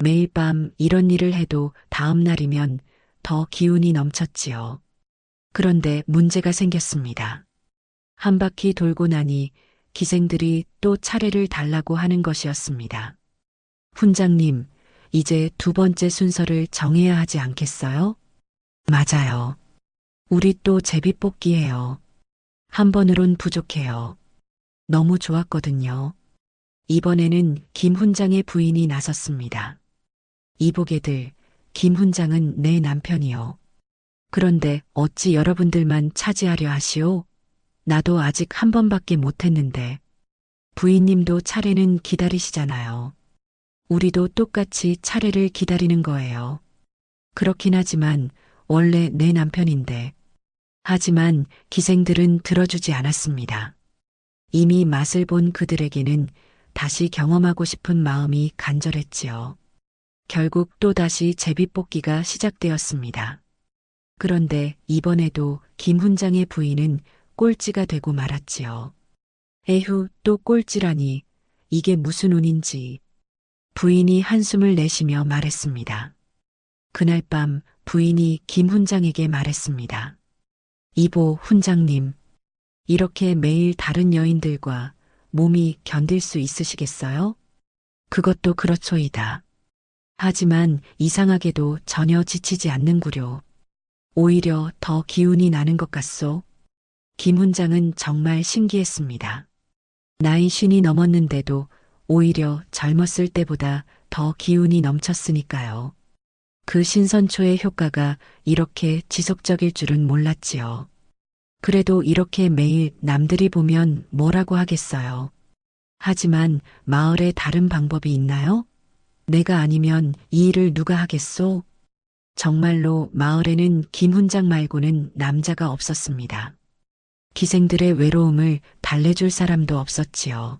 매일 밤 이런 일을 해도 다음 날이면 더 기운이 넘쳤지요. 그런데 문제가 생겼습니다. 한 바퀴 돌고 나니 기생들이 또 차례를 달라고 하는 것이었습니다. 훈장님, 이제 두 번째 순서를 정해야 하지 않겠어요? 맞아요. 우리 또 제비뽑기해요. 한 번으론 부족해요. 너무 좋았거든요. 이번에는 김 훈장의 부인이 나섰습니다. 이보게들, 김 훈장은 내 남편이요. 그런데 어찌 여러분들만 차지하려 하시오? 나도 아직 한 번밖에 못했는데. 부인님도 차례는 기다리시잖아요. 우리도 똑같이 차례를 기다리는 거예요. 그렇긴 하지만 원래 내 남편인데. 하지만 기생들은 들어주지 않았습니다. 이미 맛을 본 그들에게는 다시 경험하고 싶은 마음이 간절했지요. 결국 또다시 제비뽑기가 시작되었습니다. 그런데 이번에도 김 훈장의 부인은 꼴찌가 되고 말았지요. 에휴, 또 꼴찌라니. 이게 무슨 운인지. 부인이 한숨을 내쉬며 말했습니다. 그날 밤 부인이 김 훈장에게 말했습니다. 이보 훈장님, 이렇게 매일 다른 여인들과 몸이 견딜 수 있으시겠어요? 그것도 그렇소이다. 하지만 이상하게도 전혀 지치지 않는구려. 오히려 더 기운이 나는 것 같소. 김 훈장은 정말 신기했습니다. 나이 50이 넘었는데도 오히려 젊었을 때보다 더 기운이 넘쳤으니까요. 그 신선초의 효과가 이렇게 지속적일 줄은 몰랐지요. 그래도 이렇게 매일 남들이 보면 뭐라고 하겠어요. 하지만 마을에 다른 방법이 있나요? 내가 아니면 이 일을 누가 하겠소? 정말로 마을에는 김 훈장 말고는 남자가 없었습니다. 기생들의 외로움을 달래줄 사람도 없었지요.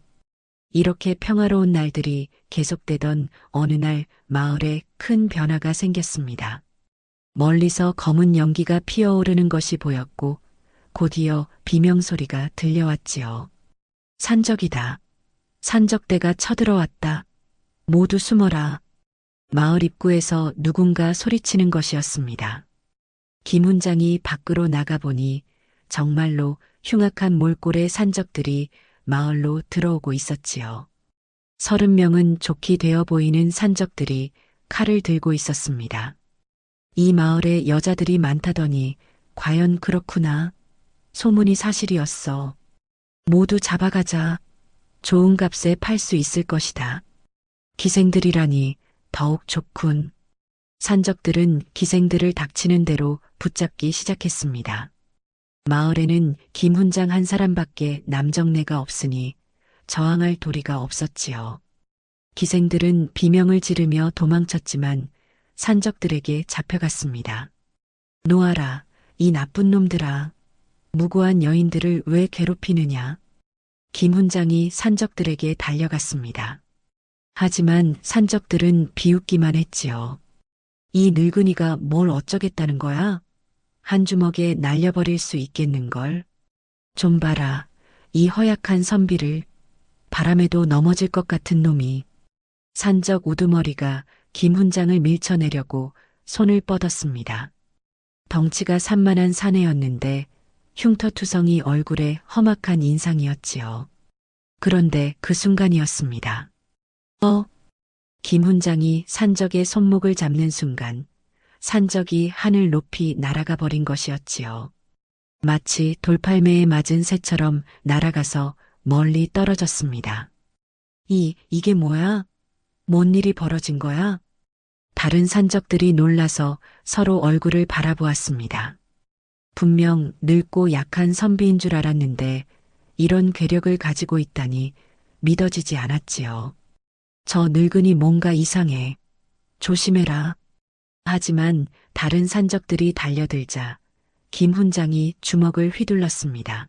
이렇게 평화로운 날들이 계속되던 어느 날 마을에 큰 변화가 생겼습니다. 멀리서 검은 연기가 피어오르는 것이 보였고 곧이어 비명소리가 들려왔지요. 산적이다. 산적대가 쳐들어왔다. 모두 숨어라. 마을 입구에서 누군가 소리치는 것이었습니다. 김 훈장이 밖으로 나가보니 정말로 흉악한 몰골의 산적들이 마을로 들어오고 있었지요. 30명은 좋게 되어 보이는 산적들이 칼을 들고 있었습니다. 이 마을에 여자들이 많다더니 과연 그렇구나. 소문이 사실이었어. 모두 잡아가자. 좋은 값에 팔 수 있을 것이다. 기생들이라니 더욱 좋군. 산적들은 기생들을 닥치는 대로 붙잡기 시작했습니다. 마을에는 김 훈장 한 사람밖에 남정네가 없으니 저항할 도리가 없었지요. 기생들은 비명을 지르며 도망쳤지만 산적들에게 잡혀갔습니다. 놓아라, 이 나쁜 놈들아. 무고한 여인들을 왜 괴롭히느냐. 김 훈장이 산적들에게 달려갔습니다. 하지만 산적들은 비웃기만 했지요. 이 늙은이가 뭘 어쩌겠다는 거야? 한 주먹에 날려버릴 수 있겠는걸. 좀 봐라, 이 허약한 선비를. 바람에도 넘어질 것 같은 놈이. 산적 우두머리가 김 훈장을 밀쳐내려고 손을 뻗었습니다. 덩치가 산만한 사내였는데 흉터투성이 얼굴에 험악한 인상이었지요. 그런데 그 순간이었습니다. 김 훈장이 산적의 손목을 잡는 순간 산적이 하늘 높이 날아가 버린 것이었지요. 마치 돌팔매에 맞은 새처럼 날아가서 멀리 떨어졌습니다. 이게 뭐야? 뭔 일이 벌어진 거야? 다른 산적들이 놀라서 서로 얼굴을 바라보았습니다. 분명 늙고 약한 선비인 줄 알았는데 이런 괴력을 가지고 있다니 믿어지지 않았지요. 저 늙은이 뭔가 이상해. 조심해라. 하지만 다른 산적들이 달려들자 김 훈장이 주먹을 휘둘렀습니다.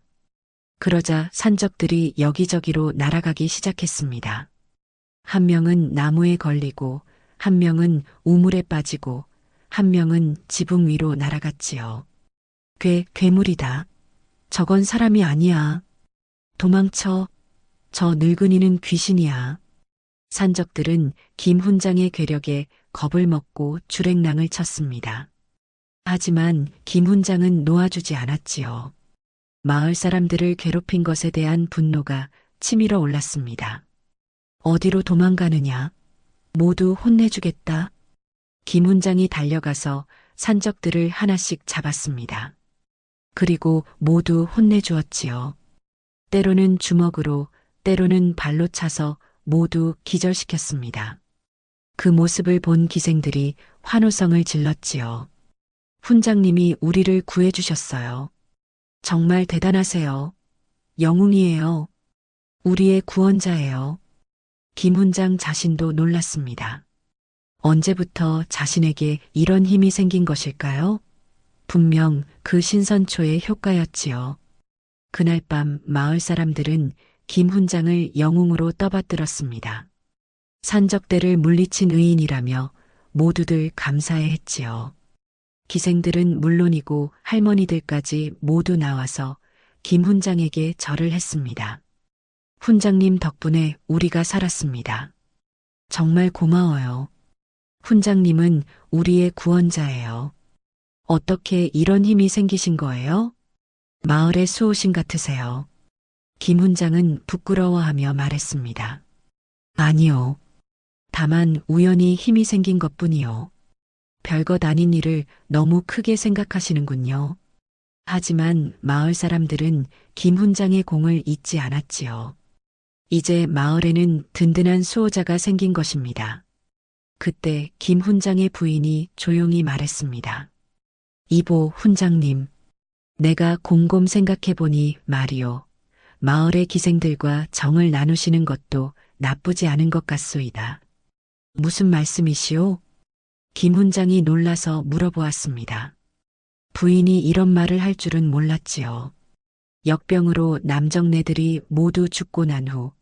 그러자 산적들이 여기저기로 날아가기 시작했습니다. 한 명은 나무에 걸리고, 한 명은 우물에 빠지고, 한 명은 지붕 위로 날아갔지요. 괴물이다. 저건 사람이 아니야. 도망쳐. 저 늙은이는 귀신이야. 산적들은 김 훈장의 괴력에 겁을 먹고 주랭랑을 쳤습니다. 하지만 김 훈장은 놓아주지 않았지요. 마을 사람들을 괴롭힌 것에 대한 분노가 치밀어 올랐습니다. 어디로 도망가느냐? 모두 혼내주겠다. 김 훈장이 달려가서 산적들을 하나씩 잡았습니다. 그리고 모두 혼내주었지요. 때로는 주먹으로, 때로는 발로 차서 모두 기절시켰습니다. 그 모습을 본 기생들이 환호성을 질렀지요. 훈장님이 우리를 구해주셨어요. 정말 대단하세요. 영웅이에요. 우리의 구원자예요. 김 훈장 자신도 놀랐습니다. 언제부터 자신에게 이런 힘이 생긴 것일까요? 분명 그 신선초의 효과였지요. 그날 밤 마을 사람들은 김 훈장을 영웅으로 떠받들었습니다. 산적대를 물리친 의인이라며 모두들 감사해 했지요. 기생들은 물론이고 할머니들까지 모두 나와서 김 훈장에게 절을 했습니다. 훈장님 덕분에 우리가 살았습니다. 정말 고마워요. 훈장님은 우리의 구원자예요. 어떻게 이런 힘이 생기신 거예요? 마을의 수호신 같으세요. 김 훈장은 부끄러워하며 말했습니다. 아니요. 다만 우연히 힘이 생긴 것뿐이요. 별것 아닌 일을 너무 크게 생각하시는군요. 하지만 마을 사람들은 김 훈장의 공을 잊지 않았지요. 이제 마을에는 든든한 수호자가 생긴 것입니다. 그때 김 훈장의 부인이 조용히 말했습니다. 이보 훈장님, 내가 곰곰 생각해보니 말이요. 마을의 기생들과 정을 나누시는 것도 나쁘지 않은 것 같소이다. 무슨 말씀이시오? 김 훈장이 놀라서 물어보았습니다. 부인이 이런 말을 할 줄은 몰랐지요. 역병으로 남정네들이 모두 죽고 난 후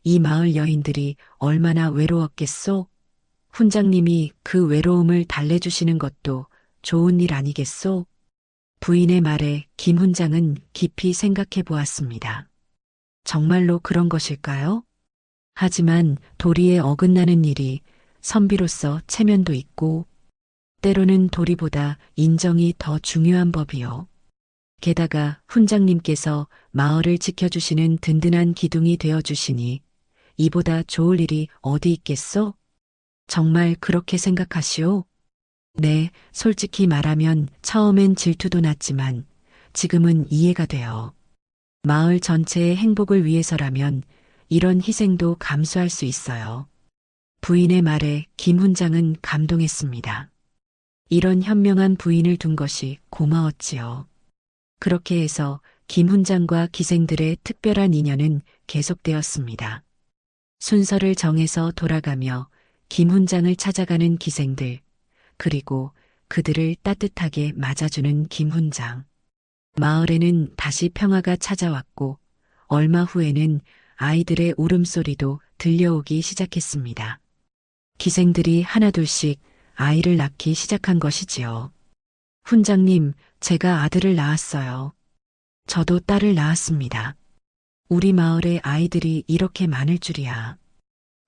이 마을 여인들이 얼마나 외로웠겠소? 훈장님이 그 외로움을 달래주시는 것도 좋은 일 아니겠소? 부인의 말에 김 훈장은 깊이 생각해 보았습니다. 정말로 그런 것일까요? 하지만 도리에 어긋나는 일이 선비로서 체면도 있고 때로는 도리보다 인정이 더 중요한 법이요. 게다가 훈장님께서 마을을 지켜주시는 든든한 기둥이 되어주시니 이보다 좋을 일이 어디 있겠소? 정말 그렇게 생각하시오? 네, 솔직히 말하면 처음엔 질투도 났지만 지금은 이해가 돼요. 마을 전체의 행복을 위해서라면 이런 희생도 감수할 수 있어요. 부인의 말에 김 훈장은 감동했습니다. 이런 현명한 부인을 둔 것이 고마웠지요. 그렇게 해서 김 훈장과 기생들의 특별한 인연은 계속되었습니다. 순서를 정해서 돌아가며 김 훈장을 찾아가는 기생들, 그리고 그들을 따뜻하게 맞아주는 김 훈장. 마을에는 다시 평화가 찾아왔고 얼마 후에는 아이들의 울음소리도 들려오기 시작했습니다. 기생들이 하나둘씩 아이를 낳기 시작한 것이지요. 훈장님, 제가 아들을 낳았어요. 저도 딸을 낳았습니다. 우리 마을에 아이들이 이렇게 많을 줄이야.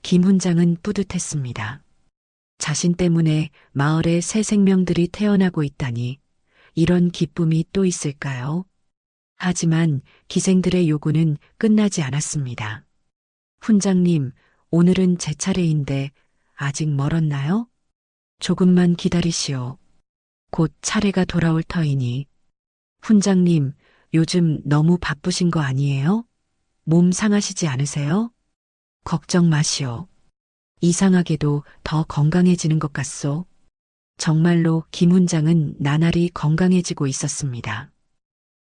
김 훈장은 뿌듯했습니다. 자신 때문에 마을에 새 생명들이 태어나고 있다니 이런 기쁨이 또 있을까요? 하지만 기생들의 요구는 끝나지 않았습니다. 훈장님, 오늘은 제 차례인데 아직 멀었나요? 조금만 기다리시오. 곧 차례가 돌아올 터이니. 훈장님, 요즘 너무 바쁘신 거 아니에요? 몸 상하시지 않으세요? 걱정 마시오. 이상하게도 더 건강해지는 것 같소. 정말로 김 훈장은 나날이 건강해지고 있었습니다.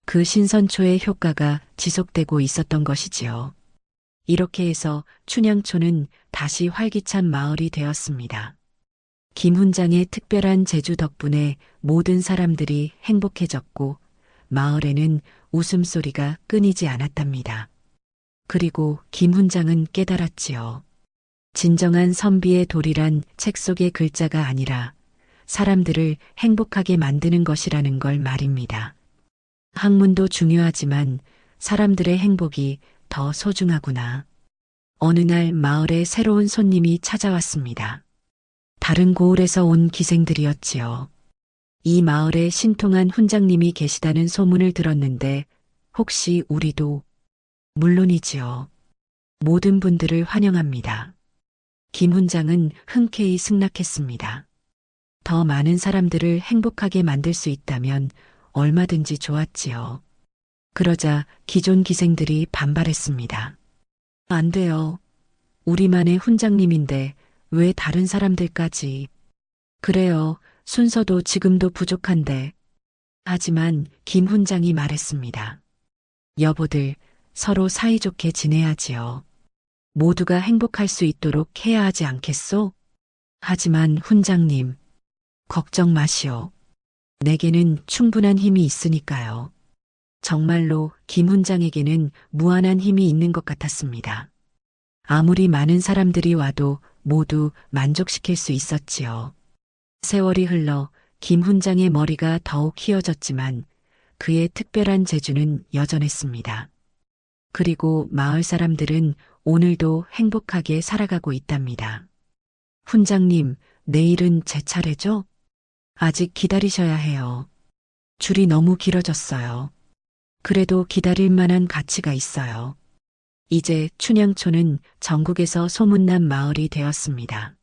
그 신선초의 효과가 지속되고 있었던 것이지요. 이렇게 해서 춘향초는 다시 활기찬 마을이 되었습니다. 김 훈장의 특별한 재주 덕분에 모든 사람들이 행복해졌고 마을에는 웃음소리가 끊이지 않았답니다. 그리고 김 훈장은 깨달았지요. 진정한 선비의 도리란 책 속의 글자가 아니라 사람들을 행복하게 만드는 것이라는 걸 말입니다. 학문도 중요하지만 사람들의 행복이 더 소중하구나. 어느 날 마을에 새로운 손님이 찾아왔습니다. 다른 고을에서 온 기생들이었지요. 이 마을에 신통한 훈장님이 계시다는 소문을 들었는데 혹시 우리도? 물론이지요. 모든 분들을 환영합니다. 김 훈장은 흔쾌히 승낙했습니다. 더 많은 사람들을 행복하게 만들 수 있다면 얼마든지 좋았지요. 그러자 기존 기생들이 반발했습니다. 안 돼요. 우리만의 훈장님인데 왜 다른 사람들까지? 그래요. 순서도 지금도 부족한데. 하지만 김 훈장이 말했습니다. 여보들, 서로 사이좋게 지내야지요. 모두가 행복할 수 있도록 해야 하지 않겠소? 하지만 훈장님, 걱정 마시오. 내게는 충분한 힘이 있으니까요. 정말로 김 훈장에게는 무한한 힘이 있는 것 같았습니다. 아무리 많은 사람들이 와도 모두 만족시킬 수 있었지요. 세월이 흘러 김 훈장의 머리가 더욱 희어졌지만 그의 특별한 재주는 여전했습니다. 그리고 마을 사람들은 오늘도 행복하게 살아가고 있답니다. 훈장님, 내일은 제 차례죠? 아직 기다리셔야 해요. 줄이 너무 길어졌어요. 그래도 기다릴 만한 가치가 있어요. 이제 춘향초는 전국에서 소문난 마을이 되었습니다.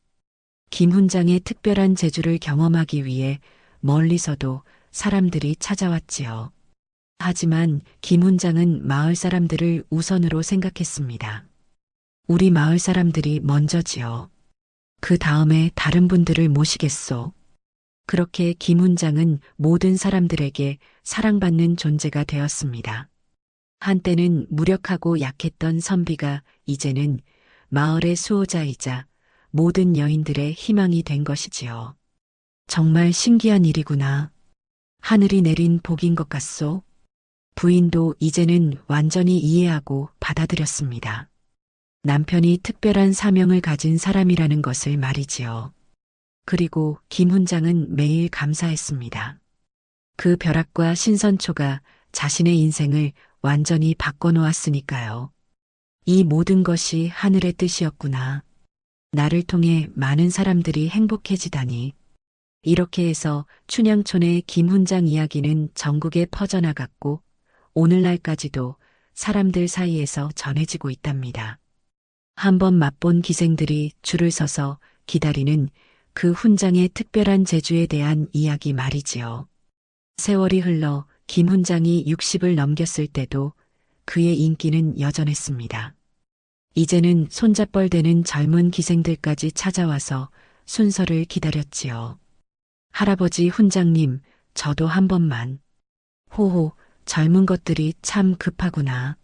김 훈장의 특별한 재주를 경험하기 위해 멀리서도 사람들이 찾아왔지요. 하지만 김 훈장은 마을 사람들을 우선으로 생각했습니다. 우리 마을 사람들이 먼저지요. 그 다음에 다른 분들을 모시겠소. 그렇게 김 훈장은 모든 사람들에게 사랑받는 존재가 되었습니다. 한때는 무력하고 약했던 선비가 이제는 마을의 수호자이자 모든 여인들의 희망이 된 것이지요. 정말 신기한 일이구나. 하늘이 내린 복인 것 같소. 부인도 이제는 완전히 이해하고 받아들였습니다. 남편이 특별한 사명을 가진 사람이라는 것을 말이지요. 그리고 김 훈장은 매일 감사했습니다. 그 벼락과 신선초가 자신의 인생을 완전히 바꿔놓았으니까요. 이 모든 것이 하늘의 뜻이었구나. 나를 통해 많은 사람들이 행복해지다니. 이렇게 해서 춘향촌의 김 훈장 이야기는 전국에 퍼져나갔고 오늘날까지도 사람들 사이에서 전해지고 있답니다. 한번 맛본 기생들이 줄을 서서 기다리는 그 훈장의 특별한 재주에 대한 이야기 말이지요. 세월이 흘러 김 훈장이 60을 넘겼을 때도 그의 인기는 여전했습니다. 이제는 손잡벌대는 젊은 기생들까지 찾아와서 순서를 기다렸지요. 할아버지 훈장님, 저도 한 번만. 호호, 젊은 것들이 참 급하구나.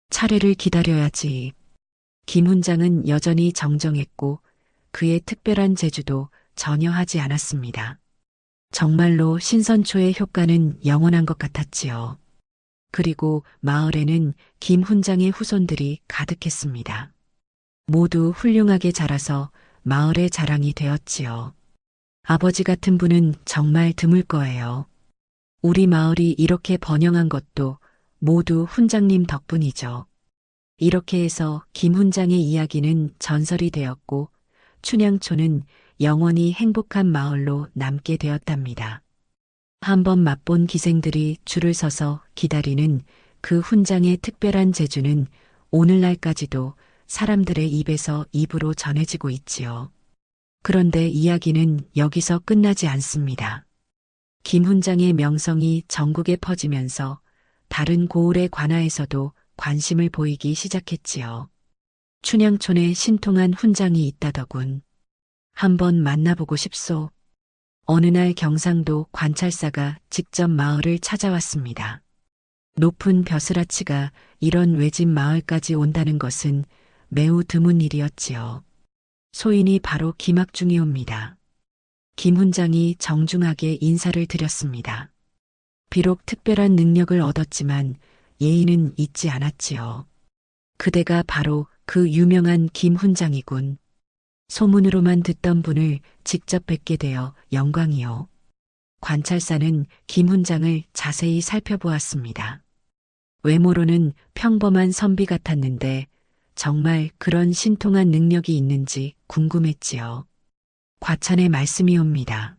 차례를 기다려야지. 김 훈장은 여전히 정정했고 그의 특별한 재주도 전혀 하지 않았습니다. 정말로 신선초의 효과는 영원한 것 같았지요. 그리고 마을에는 김 훈장의 후손들이 가득했습니다. 모두 훌륭하게 자라서 마을의 자랑이 되었지요. 아버지 같은 분은 정말 드물 거예요. 우리 마을이 이렇게 번영한 것도 모두 훈장님 덕분이죠. 이렇게 해서 김 훈장의 이야기는 전설이 되었고 춘향초는 영원히 행복한 마을로 남게 되었답니다. 한번 맛본 기생들이 줄을 서서 기다리는 그 훈장의 특별한 재주는 오늘날까지도 사람들의 입에서 입으로 전해지고 있지요. 그런데 이야기는 여기서 끝나지 않습니다. 김 훈장의 명성이 전국에 퍼지면서 다른 고을의 관아에서도 관심을 보이기 시작했지요. 춘향촌에 신통한 훈장이 있다더군. 한번 만나보고 싶소. 어느 날 경상도 관찰사가 직접 마을을 찾아왔습니다. 높은 벼슬아치가 이런 외진 마을까지 온다는 것은 매우 드문 일이었지요. 소인이 바로 김학중이옵니다. 김 훈장이 정중하게 인사를 드렸습니다. 비록 특별한 능력을 얻었지만 예의는 잊지 않았지요. 그대가 바로 그 유명한 김 훈장이군. 소문으로만 듣던 분을 직접 뵙게 되어 영광이요. 관찰사는 김 훈장을 자세히 살펴보았습니다. 외모로는 평범한 선비 같았는데 정말 그런 신통한 능력이 있는지 궁금했지요. 과찬의 말씀이옵니다.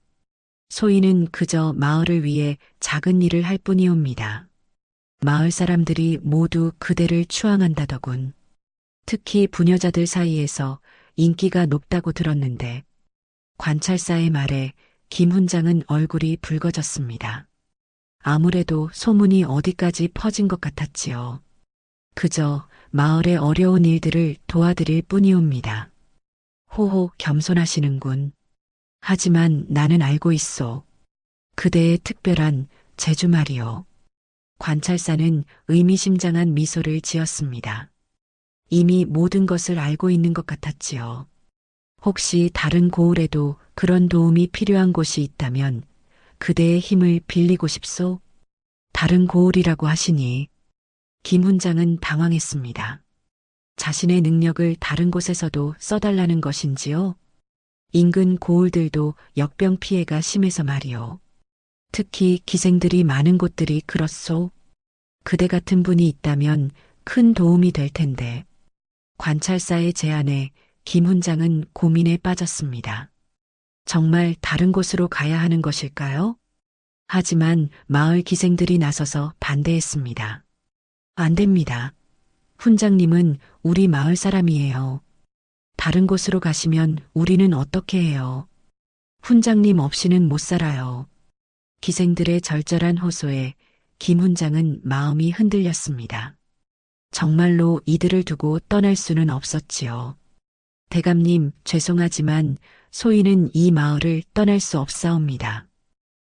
소인은 그저 마을을 위해 작은 일을 할 뿐이옵니다. 마을 사람들이 모두 그대를 추앙한다더군. 특히 부녀자들 사이에서 인기가 높다고 들었는데 관찰사의 말에 김 훈장은 얼굴이 붉어졌습니다. 아무래도 소문이 어디까지 퍼진 것 같았지요. 그저 마을의 어려운 일들을 도와드릴 뿐이옵니다. 호호 겸손하시는군. 하지만 나는 알고 있소. 그대의 특별한 재주 말이오. 관찰사는 의미심장한 미소를 지었습니다. 이미 모든 것을 알고 있는 것 같았지요. 혹시 다른 고을에도 그런 도움이 필요한 곳이 있다면 그대의 힘을 빌리고 싶소? 다른 고을이라고 하시니 김 훈장은 당황했습니다. 자신의 능력을 다른 곳에서도 써달라는 것인지요? 인근 고을들도 역병 피해가 심해서 말이오. 특히 기생들이 많은 곳들이 그렇소. 그대 같은 분이 있다면 큰 도움이 될 텐데. 관찰사의 제안에 김 훈장은 고민에 빠졌습니다. 정말 다른 곳으로 가야 하는 것일까요? 하지만 마을 기생들이 나서서 반대했습니다. 안 됩니다. 훈장님은 우리 마을 사람이에요. 다른 곳으로 가시면 우리는 어떻게 해요? 훈장님 없이는 못 살아요. 기생들의 절절한 호소에 김 훈장은 마음이 흔들렸습니다. 정말로 이들을 두고 떠날 수는 없었지요. 대감님, 죄송하지만 소인은 이 마을을 떠날 수 없사옵니다.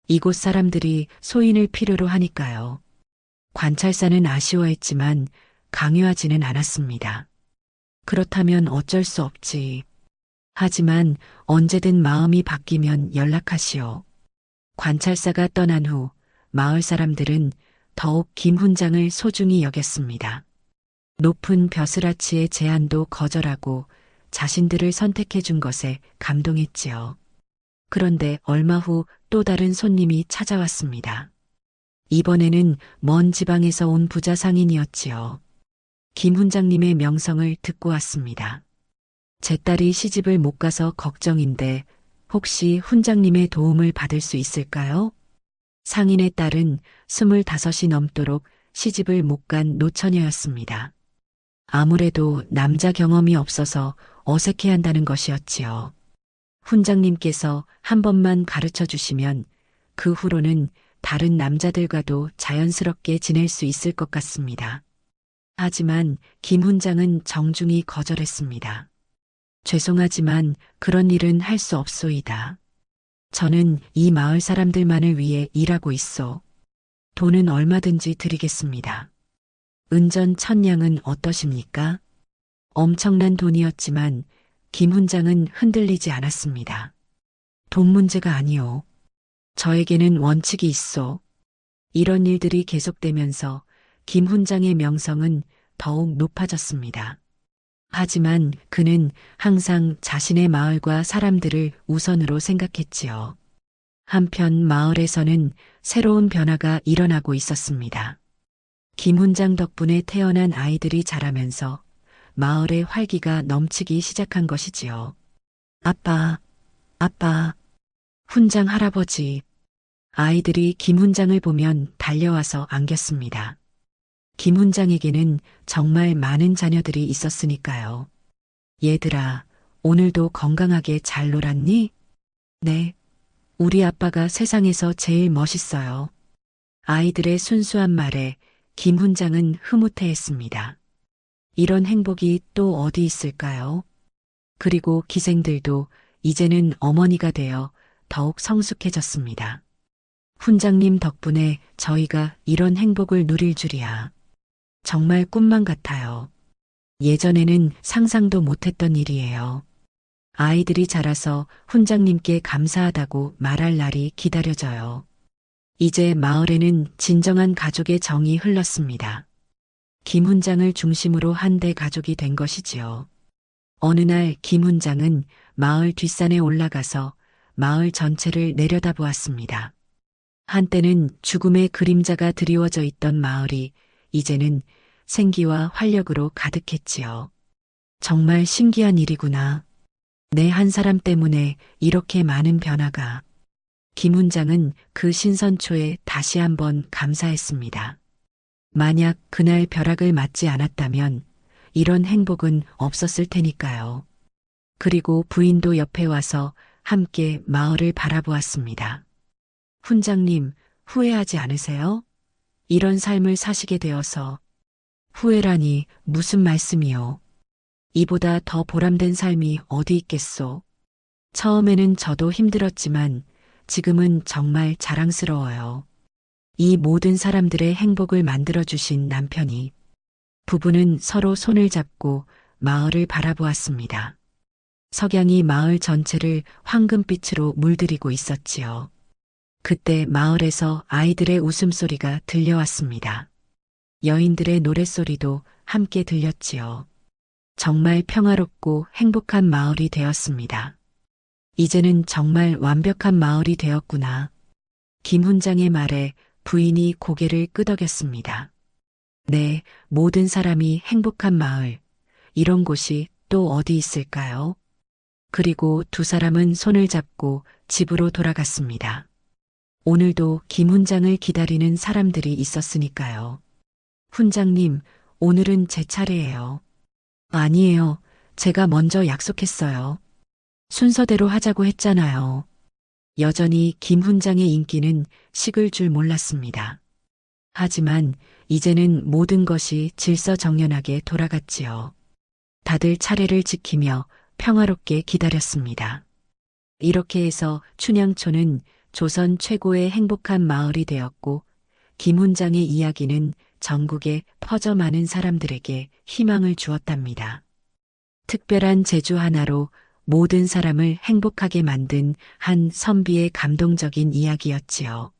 이곳 사람들이 소인을 필요로 하니까요. 관찰사는 아쉬워했지만 강요하지는 않았습니다. 그렇다면 어쩔 수 없지. 하지만 언제든 마음이 바뀌면 연락하시오. 관찰사가 떠난 후 마을 사람들은 더욱 김 훈장을 소중히 여겼습니다. 높은 벼슬아치의 제안도 거절하고 자신들을 선택해 준 것에 감동했지요. 그런데 얼마 후 또 다른 손님이 찾아왔습니다. 이번에는 먼 지방에서 온 부자 상인이었지요. 김 훈장님의 명성을 듣고 왔습니다. 제 딸이 시집을 못 가서 걱정인데 혹시 훈장님의 도움을 받을 수 있을까요? 상인의 딸은 25이 넘도록 시집을 못 간 노처녀였습니다. 아무래도 남자 경험이 없어서 어색해한다는 것이었지요. 훈장님께서 한 번만 가르쳐 주시면 그 후로는 다른 남자들과도 자연스럽게 지낼 수 있을 것 같습니다. 하지만 김 훈장은 정중히 거절했습니다. 죄송하지만 그런 일은 할 수 없소이다. 저는 이 마을 사람들만을 위해 일하고 있어. 돈은 얼마든지 드리겠습니다. 은전 1000냥은 어떠십니까? 엄청난 돈이었지만 김 훈장은 흔들리지 않았습니다. 돈 문제가 아니오. 저에게는 원칙이 있어. 이런 일들이 계속되면서 김 훈장의 명성은 더욱 높아졌습니다. 하지만 그는 항상 자신의 마을과 사람들을 우선으로 생각했지요. 한편 마을에서는 새로운 변화가 일어나고 있었습니다. 김 훈장 덕분에 태어난 아이들이 자라면서 마을의 활기가 넘치기 시작한 것이지요. 아빠, 아빠, 훈장 할아버지. 아이들이 김 훈장을 보면 달려와서 안겼습니다. 김 훈장에게는 정말 많은 자녀들이 있었으니까요. 얘들아, 오늘도 건강하게 잘 놀았니? 네. 우리 아빠가 세상에서 제일 멋있어요. 아이들의 순수한 말에 김 훈장은 흐뭇해했습니다. 이런 행복이 또 어디 있을까요? 그리고 기생들도 이제는 어머니가 되어 더욱 성숙해졌습니다. 훈장님 덕분에 저희가 이런 행복을 누릴 줄이야. 정말 꿈만 같아요. 예전에는 상상도 못했던 일이에요. 아이들이 자라서 훈장님께 감사하다고 말할 날이 기다려져요. 이제 마을에는 진정한 가족의 정이 흘렀습니다. 김 훈장을 중심으로 한대 가족이 된 것이지요. 어느 날 김 훈장은 마을 뒷산에 올라가서 마을 전체를 내려다보았습니다. 한때는 죽음의 그림자가 드리워져 있던 마을이 이제는 생기와 활력으로 가득했지요. 정말 신기한 일이구나. 내 한 사람 때문에 이렇게 많은 변화가. 김 훈장은 그 신선초에 다시 한번 감사했습니다. 만약 그날 벼락을 맞지 않았다면 이런 행복은 없었을 테니까요. 그리고 부인도 옆에 와서 함께 마을을 바라보았습니다. 훈장님, 후회하지 않으세요? 이런 삶을 사시게 되어서. 후회라니 무슨 말씀이요? 이보다 더 보람된 삶이 어디 있겠소? 처음에는 저도 힘들었지만 지금은 정말 자랑스러워요. 이 모든 사람들의 행복을 만들어주신 남편이. 부부는 서로 손을 잡고 마을을 바라보았습니다. 석양이 마을 전체를 황금빛으로 물들이고 있었지요. 그때 마을에서 아이들의 웃음소리가 들려왔습니다. 여인들의 노랫소리도 함께 들렸지요. 정말 평화롭고 행복한 마을이 되었습니다. 이제는 정말 완벽한 마을이 되었구나. 김 훈장의 말에 부인이 고개를 끄덕였습니다. 네, 모든 사람이 행복한 마을. 이런 곳이 또 어디 있을까요? 그리고 두 사람은 손을 잡고 집으로 돌아갔습니다. 오늘도 김 훈장을 기다리는 사람들이 있었으니까요. 훈장님, 오늘은 제 차례예요. 아니에요. 제가 먼저 약속했어요. 순서대로 하자고 했잖아요. 여전히 김 훈장의 인기는 식을 줄 몰랐습니다. 하지만 이제는 모든 것이 질서정연하게 돌아갔지요. 다들 차례를 지키며 평화롭게 기다렸습니다. 이렇게 해서 춘향초는 조선 최고의 행복한 마을이 되었고 김 훈장의 이야기는 전국에 퍼져 많은 사람들에게 희망을 주었답니다. 특별한 제주 하나로 모든 사람을 행복하게 만든 한 선비의 감동적인 이야기였지요.